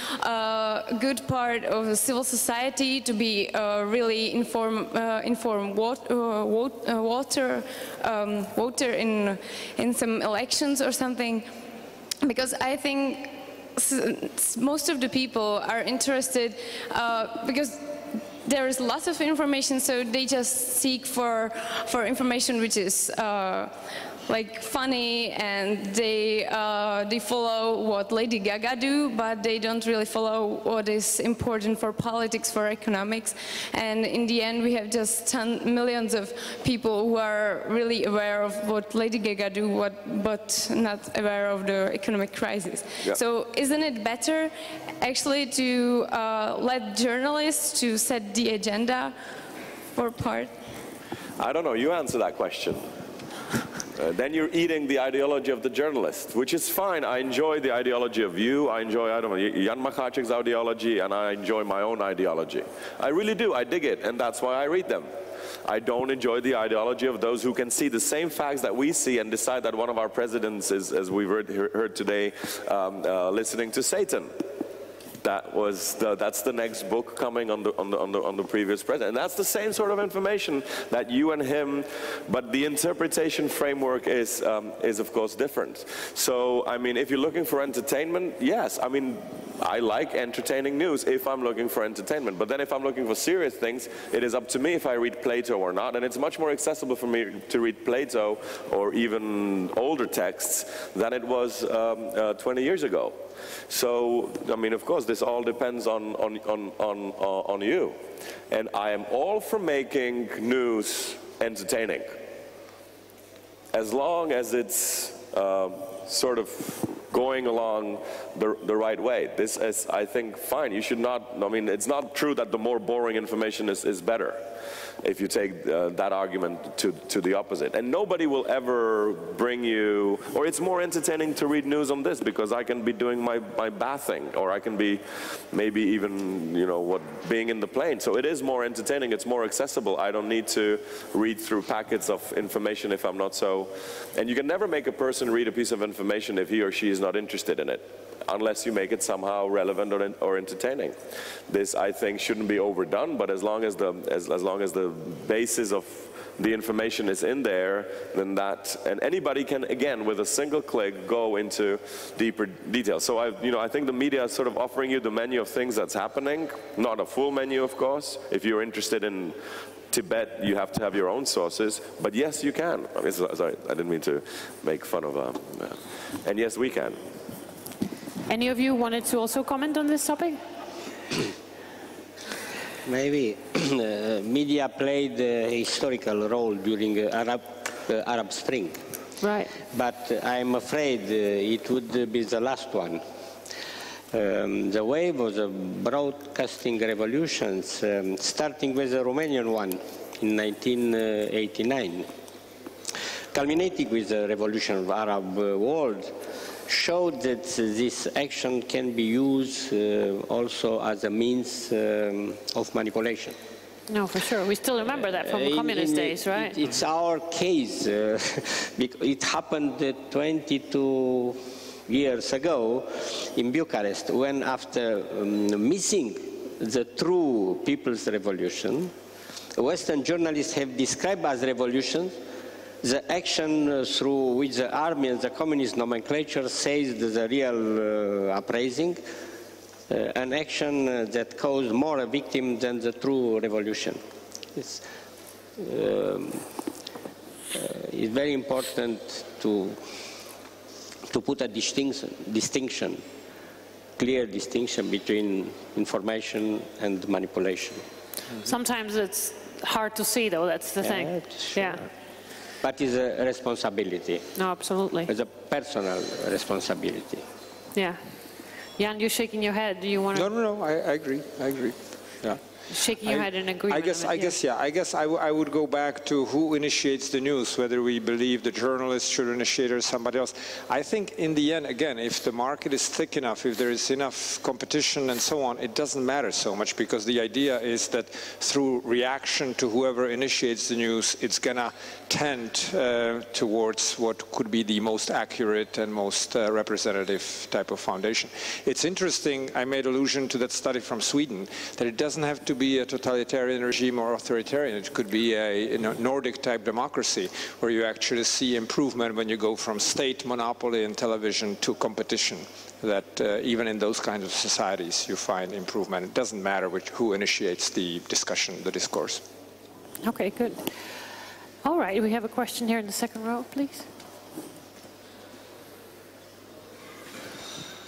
F: good part of the civil society, to be really informed voter in some elections or something? Because I think most of the people are interested because there is lots of information, so they just seek for information which is like funny, and they follow what Lady Gaga do, but they don't really follow what is important for politics, for economics. And in the end, we have just millions of people who are really aware of what Lady Gaga do, but not aware of the economic crisis. Yeah. So isn't it better actually to let journalists to set the agenda for part?
D: I don't know, you answer that question. Then you're eating the ideology of the journalist, which is fine. I enjoy the ideology of you. I enjoy, Jan Macháček's ideology, and I enjoy my own ideology. I really do. I dig it, and that's why I read them. I don't enjoy the ideology of those who can see the same facts that we see and decide that one of our presidents is, as we've heard today, listening to Satan. That's the next book coming on the previous president. And that's the same sort of information that you and him, but the interpretation framework is of course different. So, I mean, if you're looking for entertainment, yes, I mean, I like entertaining news if I'm looking for entertainment. But then if I'm looking for serious things, it is up to me if I read Plato or not. And it's much more accessible for me to read Plato or even older texts than it was 20 years ago. So, I mean, of course, this all depends on you. And I am all for making news entertaining, as long as it's sort of going along the right way. This is, I think, fine. You should not, I mean, it's not true that the more boring information is better, if you take that argument to the opposite. And nobody will ever bring you, or it's more entertaining to read news on this because I can be doing my bathing, or I can be maybe even, being in the plane. So it is more entertaining, it's more accessible. I don't need to read through packets of information if I'm not so. And you can never make a person read a piece of information if he or she is not interested in it, unless you make it somehow relevant or entertaining. This, I think, shouldn't be overdone, but as long as the basis of the information is in there, then and anybody can, again, with a single click, go into deeper detail. So I think the media is sort of offering you the menu of things that's happening, not a full menu, of course. If you're interested in Tibet, you have to have your own sources, but yes, you can. Sorry, I didn't mean to make fun of and yes, we can.
A: Any of you wanted to also comment on this topic?
C: Maybe media played a historical role during Arab Spring.
A: Right.
C: But I'm afraid it would be the last one. The wave of the broadcasting revolutions, starting with the Romanian one in 1989, culminating with the revolution of the Arab world, showed that this action can be used also as a means of manipulation.
A: No, for sure. We still remember that from communist days, right?
C: It's our case. It happened 22 years ago in Bucharest, when after missing the true People's Revolution, Western journalists have described as revolution the action through which the army and the communist nomenclature seized the real uprising, an action that caused more victims than the true revolution. It's very important to put a distinction, clear distinction between information and manipulation.
A: Sometimes it's hard to see, though, that's the thing.
C: Sure.
A: Yeah.
C: But it's a responsibility.
A: No, absolutely.
C: It's a personal responsibility.
A: Yeah. Jan, you're shaking your head. Do you want to?
B: No, I agree. Yeah.
A: Shaking your head in agreement.
B: I guess I would go back to who initiates the news, whether we believe the journalist should initiate or somebody else. I think in the end, again, if the market is thick enough, if there is enough competition and so on, it doesn't matter so much, because the idea is that through reaction to whoever initiates the news, it's gonna tend towards what could be the most accurate and most representative type of foundation. It's interesting, I made allusion to that study from Sweden, that it doesn't have to be a totalitarian regime or authoritarian. It could be a Nordic type democracy where you actually see improvement when you go from state monopoly in television to competition. That even in those kinds of societies you find improvement. It doesn't matter who initiates the discussion, the discourse.
A: Okay, good. All right, we have a question here in the second row, please.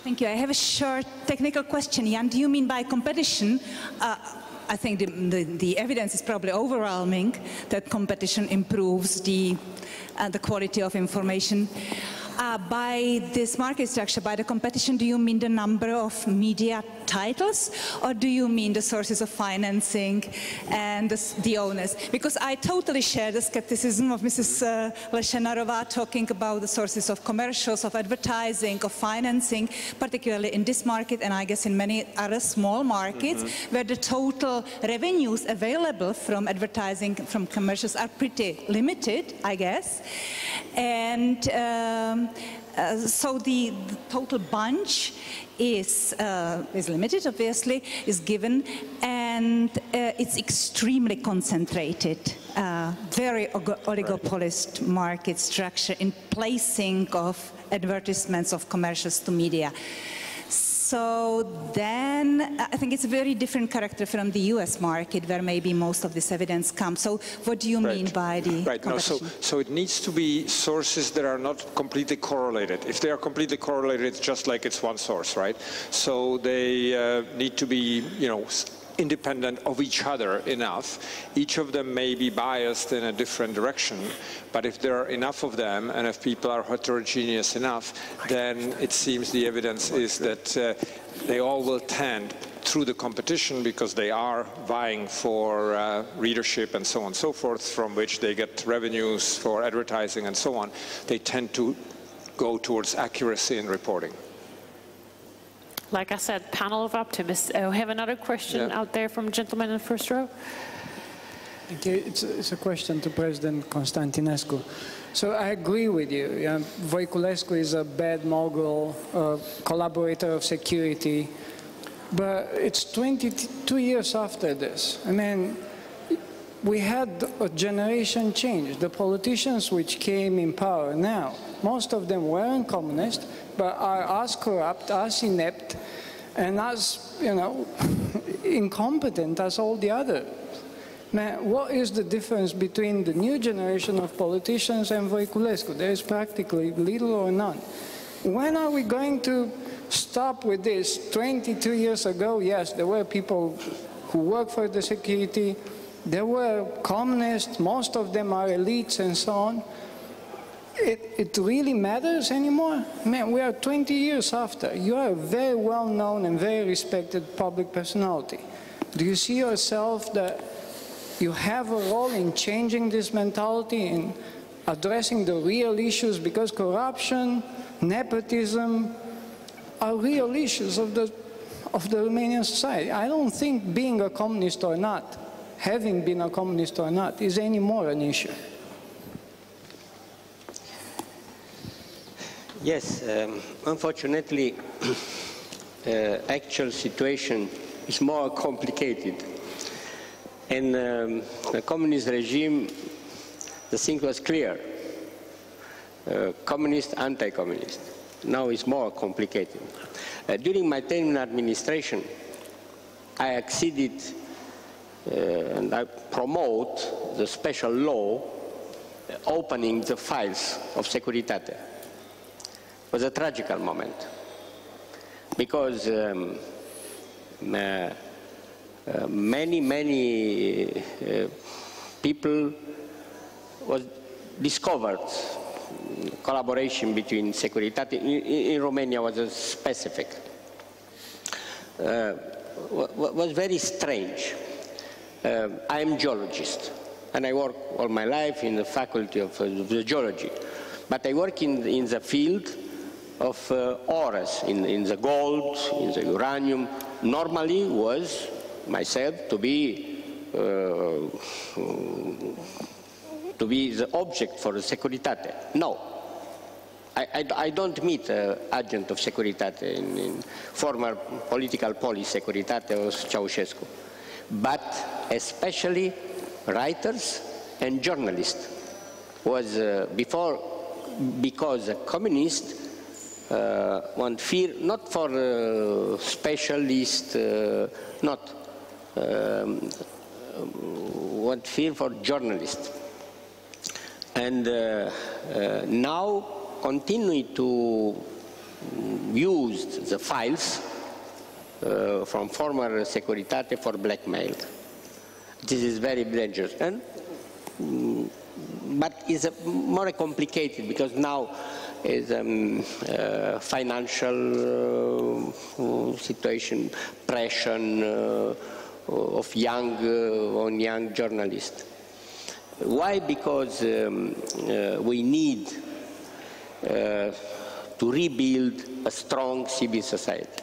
G: Thank you. I have a short technical question. Jan, do you mean by competition? I think the evidence is probably overwhelming that competition improves the quality of information. By this market structure, by the competition, do you mean the number of media titles, or do you mean the sources of financing and the owners? Because I totally share the skepticism of Mrs. Lešenarová talking about the sources of commercials, of advertising, of financing, particularly in this market, and I guess in many other small markets, where the total revenues available from advertising, from commercials, are pretty limited, I guess. And so the total bunch is limited, obviously, is given, and it's extremely concentrated, very oligopolist market structure in placing of advertisements of commercials to media. So then I think it's a very different character from the US market, where maybe most of this evidence comes. So what do you mean by the competition?
B: No, so it needs to be sources that are not completely correlated. If they are completely correlated, it's just like it's one source, right? So they need to be, independent of each other enough. Each of them may be biased in a different direction, but if there are enough of them and if people are heterogeneous enough, then it seems the evidence is that they all will tend through the competition, because they are vying for readership and so on and so forth, from which they get revenues for advertising and so on. They tend to go towards accuracy in reporting.
A: Like I said, panel of optimists. We have another question out there from a gentleman in the first row.
H: Okay, it's a question to President Constantinescu. So I agree with you. Voiculescu is a bad mogul, collaborator of security, but it's 22 years after this. I mean, we had a generation change. The politicians which came in power now, most of them weren't communist, but are as corrupt, as inept, and as, you know, incompetent as all the others. Now, what is the difference between the new generation of politicians and Voiculescu? There is practically little or none. When are we going to stop with this? 22 years ago, yes, there were people who worked for the security, there were communists, most of them are elites and so on. It really matters anymore? Man, we are 20 years after. You are a very well-known and very respected public personality. Do you see yourself that you have a role in changing this mentality, in addressing the real issues, because corruption, nepotism are real issues of the Romanian society. I don't think being a communist or not, having been a communist or not, is any more an issue.
C: Yes, unfortunately, actual situation is more complicated. In the communist regime, the thing was clear. Communist, anti-communist. Now it's more complicated. During my time in administration, I acceded and I promote the special law opening the files of Securitate. It was a tragical moment because many people was discovered collaboration between Securitate in Romania was specific. Was very strange. I am a geologist and I work all my life in the faculty of geology, but I work in the field of ores, in the gold, in the uranium. Normally was myself to be the object for the Securitate. No, I don't meet an agent of Securitate in former political policy Securitate or Ceausescu, but especially writers and journalists was because a communist want fear not for specialist, not want fear for journalists, and now continue to use the files from former Securitate for blackmail. This is very dangerous, and but it's more complicated because now is financial situation, pressure of young journalists. Why? Because we need to rebuild a strong civil society.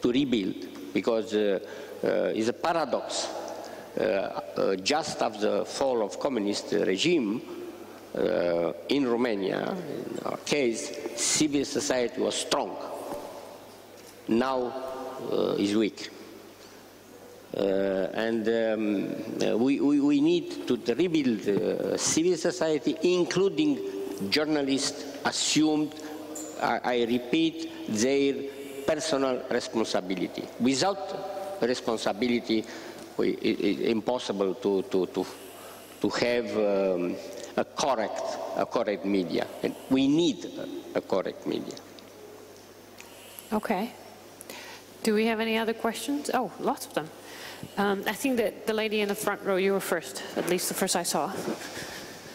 C: To rebuild, because it's a paradox. Just after the fall of communist regime in Romania, in our case, civil society was strong. Now is weak. And we need to rebuild civil society, including journalists assumed, I repeat, their personal responsibility. Without responsibility, it's impossible to have a correct media. And we need a correct media.
A: Okay. Do we have any other questions? Oh, lots of them. I think that the lady in the front row, you were first, at least the first I saw.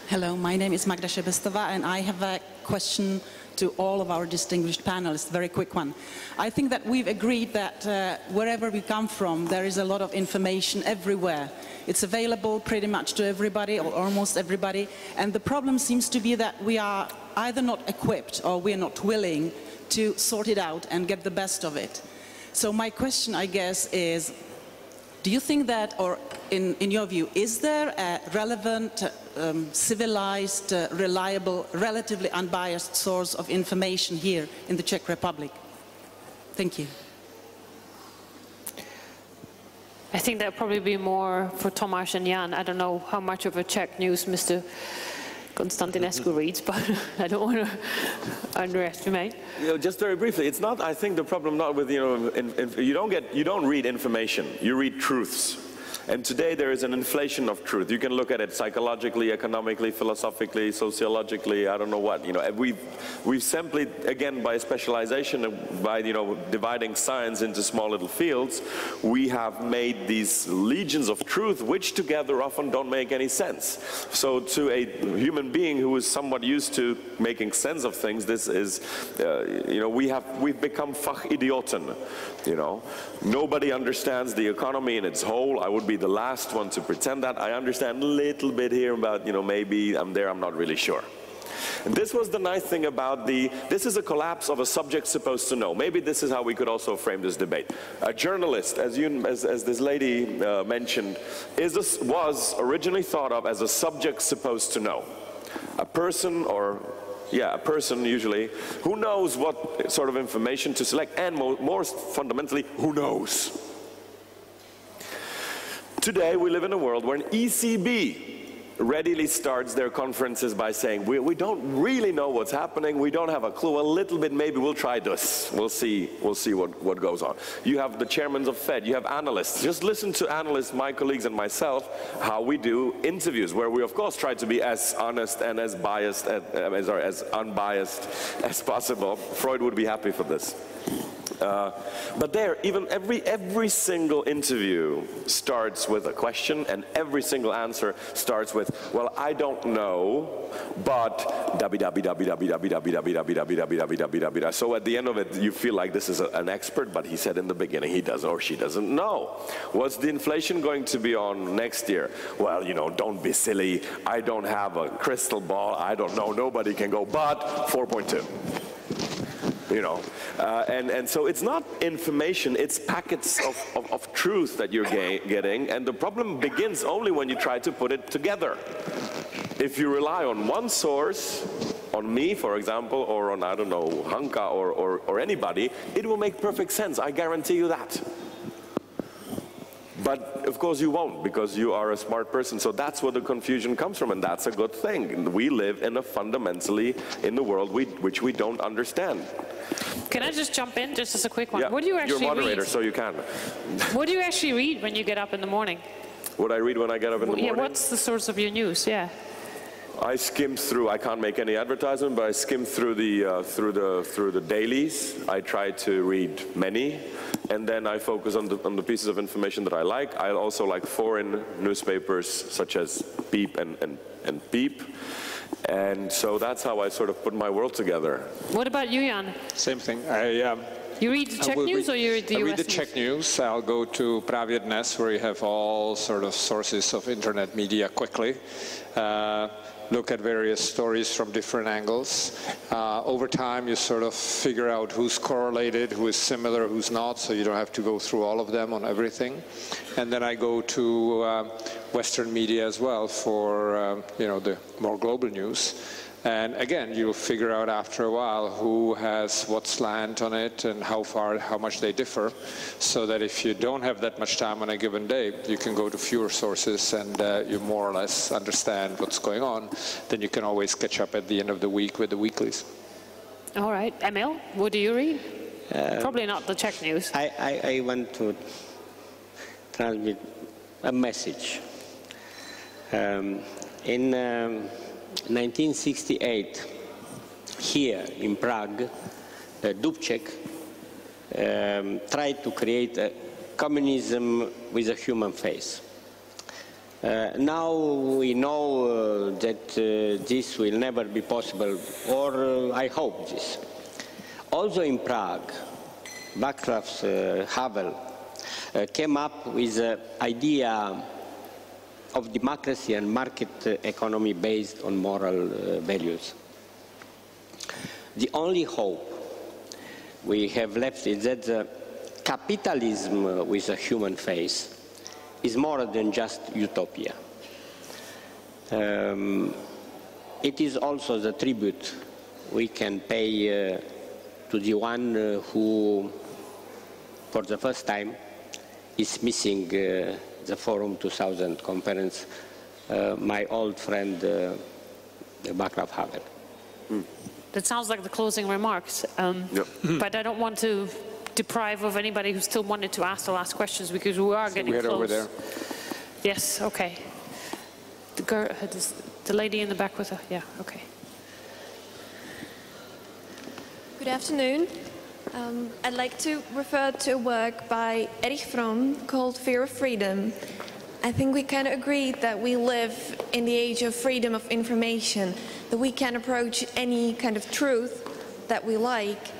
I: Hello, my name is Magda Shebestova, and I have a question to all of our distinguished panelists, very quick one. I think that we've agreed that wherever we come from, there is a lot of information everywhere. It's available pretty much to everybody, or almost everybody, and the problem seems to be that we are either not equipped or we are not willing to sort it out and get the best of it. So my question, I guess, is, do you think that, or in your view, is there a relevant, civilized, reliable, relatively unbiased source of information here in the Czech Republic? Thank you.
A: I think that would probably be more for Tomáš and Jan. I don't know how much of a Czech news Mr. Konstantinescu reads, but I don't want to underestimate.
D: Just very briefly, it's not, I think the problem not with, you don't read information, you read truths. And today there is an inflation of truth. You can look at it psychologically, economically, philosophically, sociologically, I don't know what. We've simply, again, by specialization, by dividing science into small little fields, we have made these legions of truth, which together often don't make any sense. So to a human being who is somewhat used to making sense of things, this is, we've become Fachidioten. Nobody understands the economy in its whole. I would be the last one to pretend that. I understand a little bit here about, maybe I'm there, I'm not really sure. And this was the nice thing about this is a collapse of a subject supposed to know. Maybe this is how we could also frame this debate. A journalist, as this lady mentioned, was originally thought of as a subject supposed to know. A person a person usually, who knows what sort of information to select, and more fundamentally, who knows. Today we live in a world where an ECB readily starts their conferences by saying, we don't really know what's happening, we don't have a clue, a little bit, maybe we'll try this, we'll see what goes on. You have the chairmen of Fed, you have analysts. Just listen to analysts, my colleagues and myself, how we do interviews, where we of course try to be as honest and as biased, as unbiased as possible. Freud would be happy for this. But there, even every single interview starts with a question, and every single answer starts with, well, I don't know, but so at the end of it, you feel like this is an expert, but he said in the beginning he doesn't or she doesn't know. What's the inflation going to be on next year? Well, don't be silly. I don't have a crystal ball. I don't know. Nobody can go, but 4.2. And so it's not information, it's packets of truth that you're getting, and the problem begins only when you try to put it together. If you rely on one source, on me, for example, or on, I don't know, Hanka or anybody, it will make perfect sense, I guarantee you that. But of course you won't, because you are a smart person, so that's where the confusion comes from, and that's a good thing. We live in the world which we don't understand.
A: Can I just jump in, just as a quick one?
D: Yeah,
A: what do you actually
D: you're moderator,
A: read?
D: So you can.
A: What do you actually read when you get up in the morning?
D: What I read when I get up in the morning?
A: Yeah, what's the source of your news? Yeah.
D: I skim through. I can't make any advertisement, but I skim through the dailies. I try to read many, and then I focus on the pieces of information that I like. I also like foreign newspapers such as Beep and Peep. And so that's how I sort of put my world together.
A: What about you, Jan?
B: Same thing.
A: You read the Czech news or you read the US
B: I read the
A: news?
B: Czech news. I'll go to Právě Dnes, where you have all sort of sources of internet media quickly. Look at various stories from different angles. Over time, you sort of figure out who's correlated, who is similar, who's not, so you don't have to go through all of them on everything. And then I go to Western media as well for the more global news. And again, you'll figure out after a while who has what slant on it and how much they differ, so that if you don't have that much time on a given day, you can go to fewer sources and you more or less understand what's going on. Then you can always catch up at the end of the week with the weeklies.
A: All right. Emil, what do you read? Probably not the Czech news.
C: I want to transmit a message. In 1968, here in Prague, Dubček tried to create a communism with a human face. Now we know that this will never be possible, or I hope this. Also in Prague, Václav Havel came up with the idea of democracy and market economy based on moral values. The only hope we have left is that capitalism with a human face is more than just utopia. It is also the tribute we can pay to the one who, for the first time, is missing the Forum 2000 conference, my old friend Václav Havel.
A: That sounds like the closing remarks, but I don't want to deprive of anybody who still wanted to ask the last questions, because we are getting close.
B: Over there.
A: Yes, okay. The girl, the lady in the back with her, yeah, okay.
J: Good afternoon. I'd like to refer to a work by Erich Fromm called Fear of Freedom. I think we kind of agreed that we live in the age of freedom of information, that we can approach any kind of truth that we like,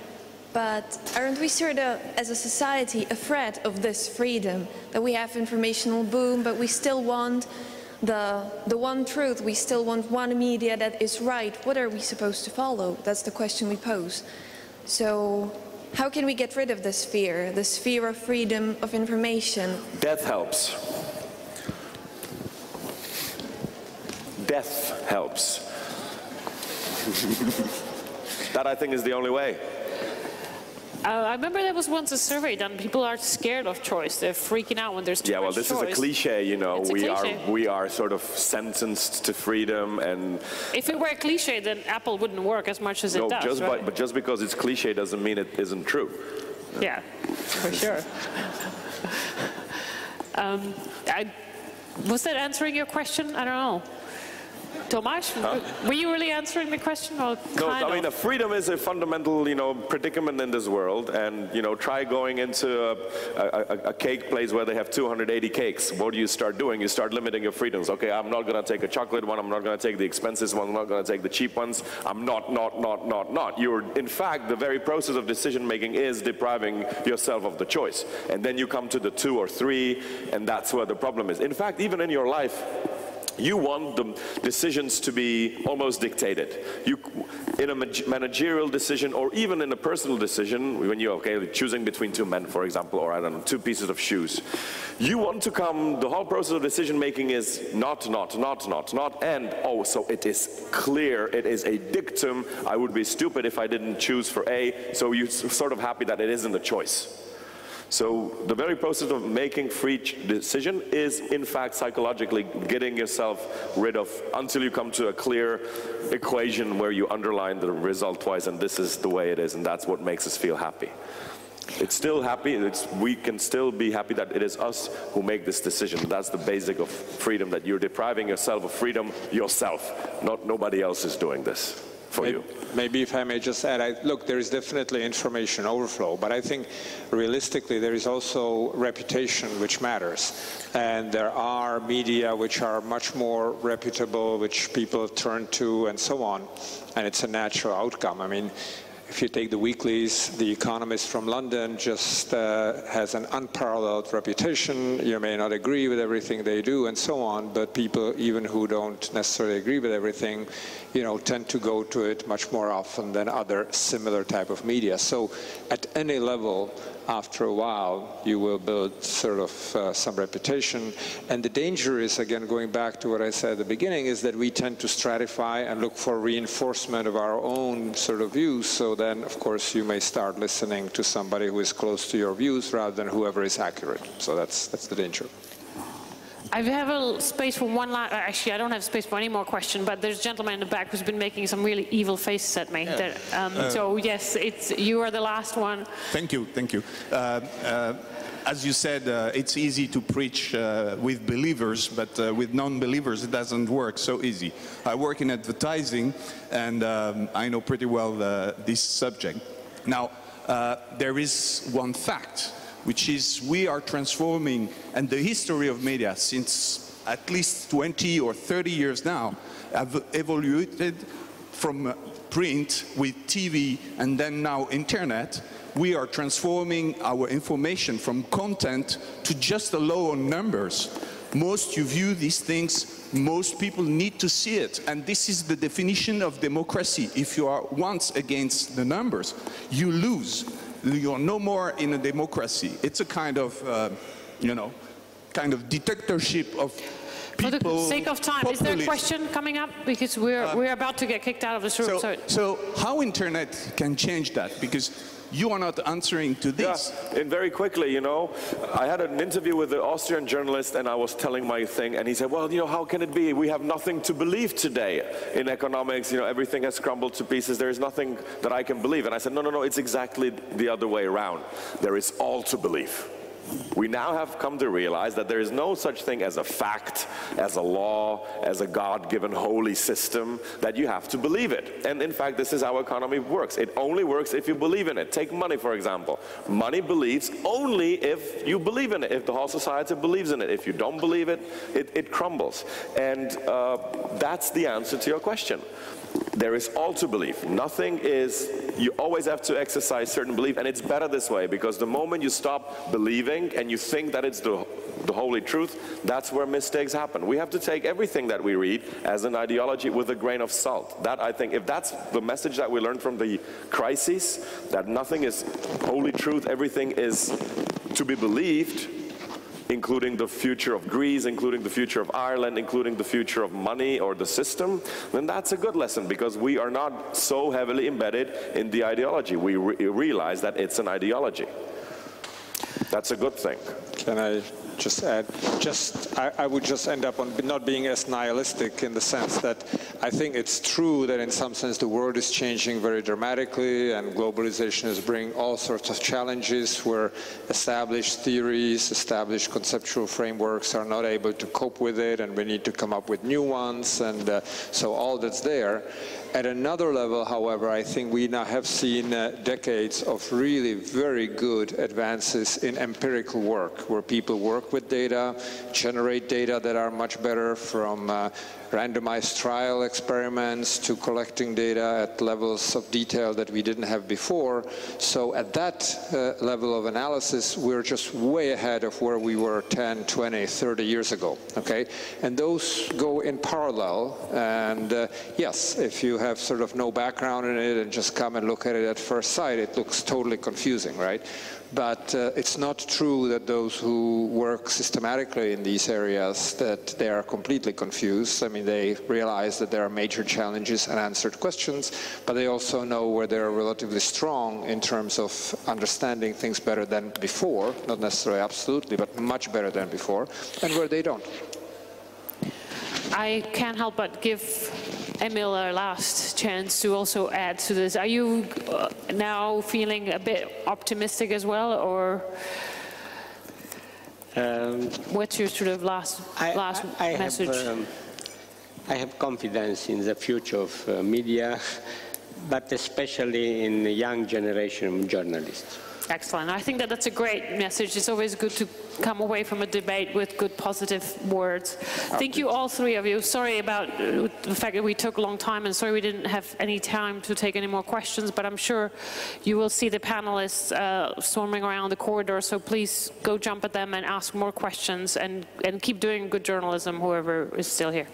J: but aren't we sort of, as a society, afraid of this freedom, that we have informational boom, but we still want the one truth, we still want one media that is right. What are we supposed to follow? That's the question we pose. So how can we get rid of this fear of freedom of information?
D: Death helps. Death helps. That, I think, is the only way.
A: I remember there was once a survey done. People are scared of choice. They're freaking out when there's too much choice.
D: Yeah, well, this is a cliche, you know.
A: It's
D: we are sort of sentenced to freedom, and
A: if it were a cliche, then Apple wouldn't work as much as it does, right?
D: But just because it's cliche doesn't mean it isn't true.
A: Yeah, for sure. Was that answering your question? I don't know. Tomasz, were you really answering the question? Or
D: no, I mean, freedom is a fundamental, you know, predicament in this world. And, you know, try going into a cake place where they have 280 cakes. What do you start doing? You start limiting your freedoms. Okay, I'm not going to take a chocolate one. I'm not going to take the expensive one. I'm not going to take the cheap ones. I'm not. You're, in fact, the very process of decision making is depriving yourself of the choice. And then you come to the 2 or 3, and that's where the problem is. In fact, even in your life, you want the decisions to be almost dictated. In a managerial decision, or even in a personal decision, when you're choosing between 2 men, for example, or I don't know, 2 pieces of shoes, you want to come. The whole process of decision making is not, and oh, so it is clear. It is a dictum. I would be stupid if I didn't choose for A. So you're sort of happy that it isn't a choice. So the very process of making free decision is, in fact, psychologically getting yourself rid of, until you come to a clear equation where you underline the result twice, and this is the way it is, and that's what makes us feel happy. It's still happy. We can still be happy that it is us who make this decision. That's the basic of freedom, that you're depriving yourself of freedom yourself. Nobody else is doing this for you.
B: Maybe if I may just add, look, there is definitely information overflow, but I think realistically there is also reputation which matters. And there are media which are much more reputable, which people turn to and so on, and it's a natural outcome. I mean, if you take the weeklies, The Economist from London just has an unparalleled reputation. You may not agree with everything they do and so on, but people, even who don't necessarily agree with everything, you know, tend to go to it much more often than other similar type of media. So at any level, after a while, you will build sort of some reputation. And the danger is, again, going back to what I said at the beginning, is that we tend to stratify and look for reinforcement of our own sort of views. So then, of course, you may start listening to somebody who is close to your views rather than whoever is accurate. So that's the danger.
A: I have a space for one last, actually I don't have space for any more question, but there's a gentleman in the back who's been making some really evil faces at me. Yeah. So yes, you are the last one.
K: Thank you. As you said, it's easy to preach with believers, but with non-believers it doesn't work so easy. I work in advertising, and I know pretty well this subject. Now, there is one fact, which is we are transforming, and the history of media since at least 20 or 30 years now have evoluted from print with TV and then now internet. We are transforming our information from content to just a law on numbers. Most you view these things, most people need to see it, and this is the definition of democracy. If you are once against the numbers, you lose. You're no more in a democracy. It's a kind of, kind of dictatorship of people.
A: For the sake of time, is there a question coming up? Because we're about to get kicked out of this room.
K: So how internet can change that? Because you are not answering to this.
D: Yeah, and very quickly, you know, I had an interview with an Austrian journalist and I was telling my thing and he said, well, you know, how can it be? We have nothing to believe today in economics, you know, everything has crumbled to pieces, there is nothing that I can believe. And I said, no, no, no, it's exactly the other way around. There is all to believe. We now have come to realize that there is no such thing as a fact, as a law, as a God-given holy system, that you have to believe it. And in fact, this is how economy works. It only works if you believe in it. Take money, for example. Money believes only if you believe in it, if the whole society believes in it. If you don't believe it, it crumbles. And that's the answer to your question. There is all to believe. Nothing is, you always have to exercise certain belief, and it's better this way, because the moment you stop believing and you think that it's the holy truth, that's where mistakes happen. We have to take everything that we read as an ideology with a grain of salt. That, I think, if that's the message that we learned from the crises, that nothing is holy truth, everything is to be believed, including the future of Greece, including the future of Ireland, including the future of money or the system, then that's a good lesson, because we are not so heavily embedded in the ideology. We realize that it's an ideology. That's a good thing.
B: Can I just add, I would just end up on not being as nihilistic, in the sense that I think it's true that in some sense the world is changing very dramatically and globalization is bringing all sorts of challenges where established theories, established conceptual frameworks are not able to cope with it, and we need to come up with new ones, and so all that's there. At another level, however, I think we now have seen decades of really very good advances in empirical work, where people work with data, generate data that are much better, from randomized trial experiments to collecting data at levels of detail that we didn't have before. So at that level of analysis, we're just way ahead of where we were 10, 20, 30 years ago, okay? And those go in parallel, and yes, if you have sort of no background in it and just come and look at it at first sight, it looks totally confusing, right? But it's not true that those who work systematically in these areas, that they are completely confused. I mean, they realize that there are major challenges and unanswered questions, but they also know where they're relatively strong in terms of understanding things better than before, not necessarily absolutely, but much better than before, and where they don't.
A: I can't help but give Emil a last chance to also add to this. Are you now feeling a bit optimistic as well, or what's your sort of last message?
C: I have confidence in the future of media, but especially in the young generation of journalists.
A: Excellent. I think that that's a great message. It's always good to come away from a debate with good, positive words. Thank you, all three of you. Sorry about the fact that we took a long time, and sorry we didn't have any time to take any more questions, but I'm sure you will see the panelists swarming around the corridor, so please go jump at them and ask more questions, and keep doing good journalism, whoever is still here.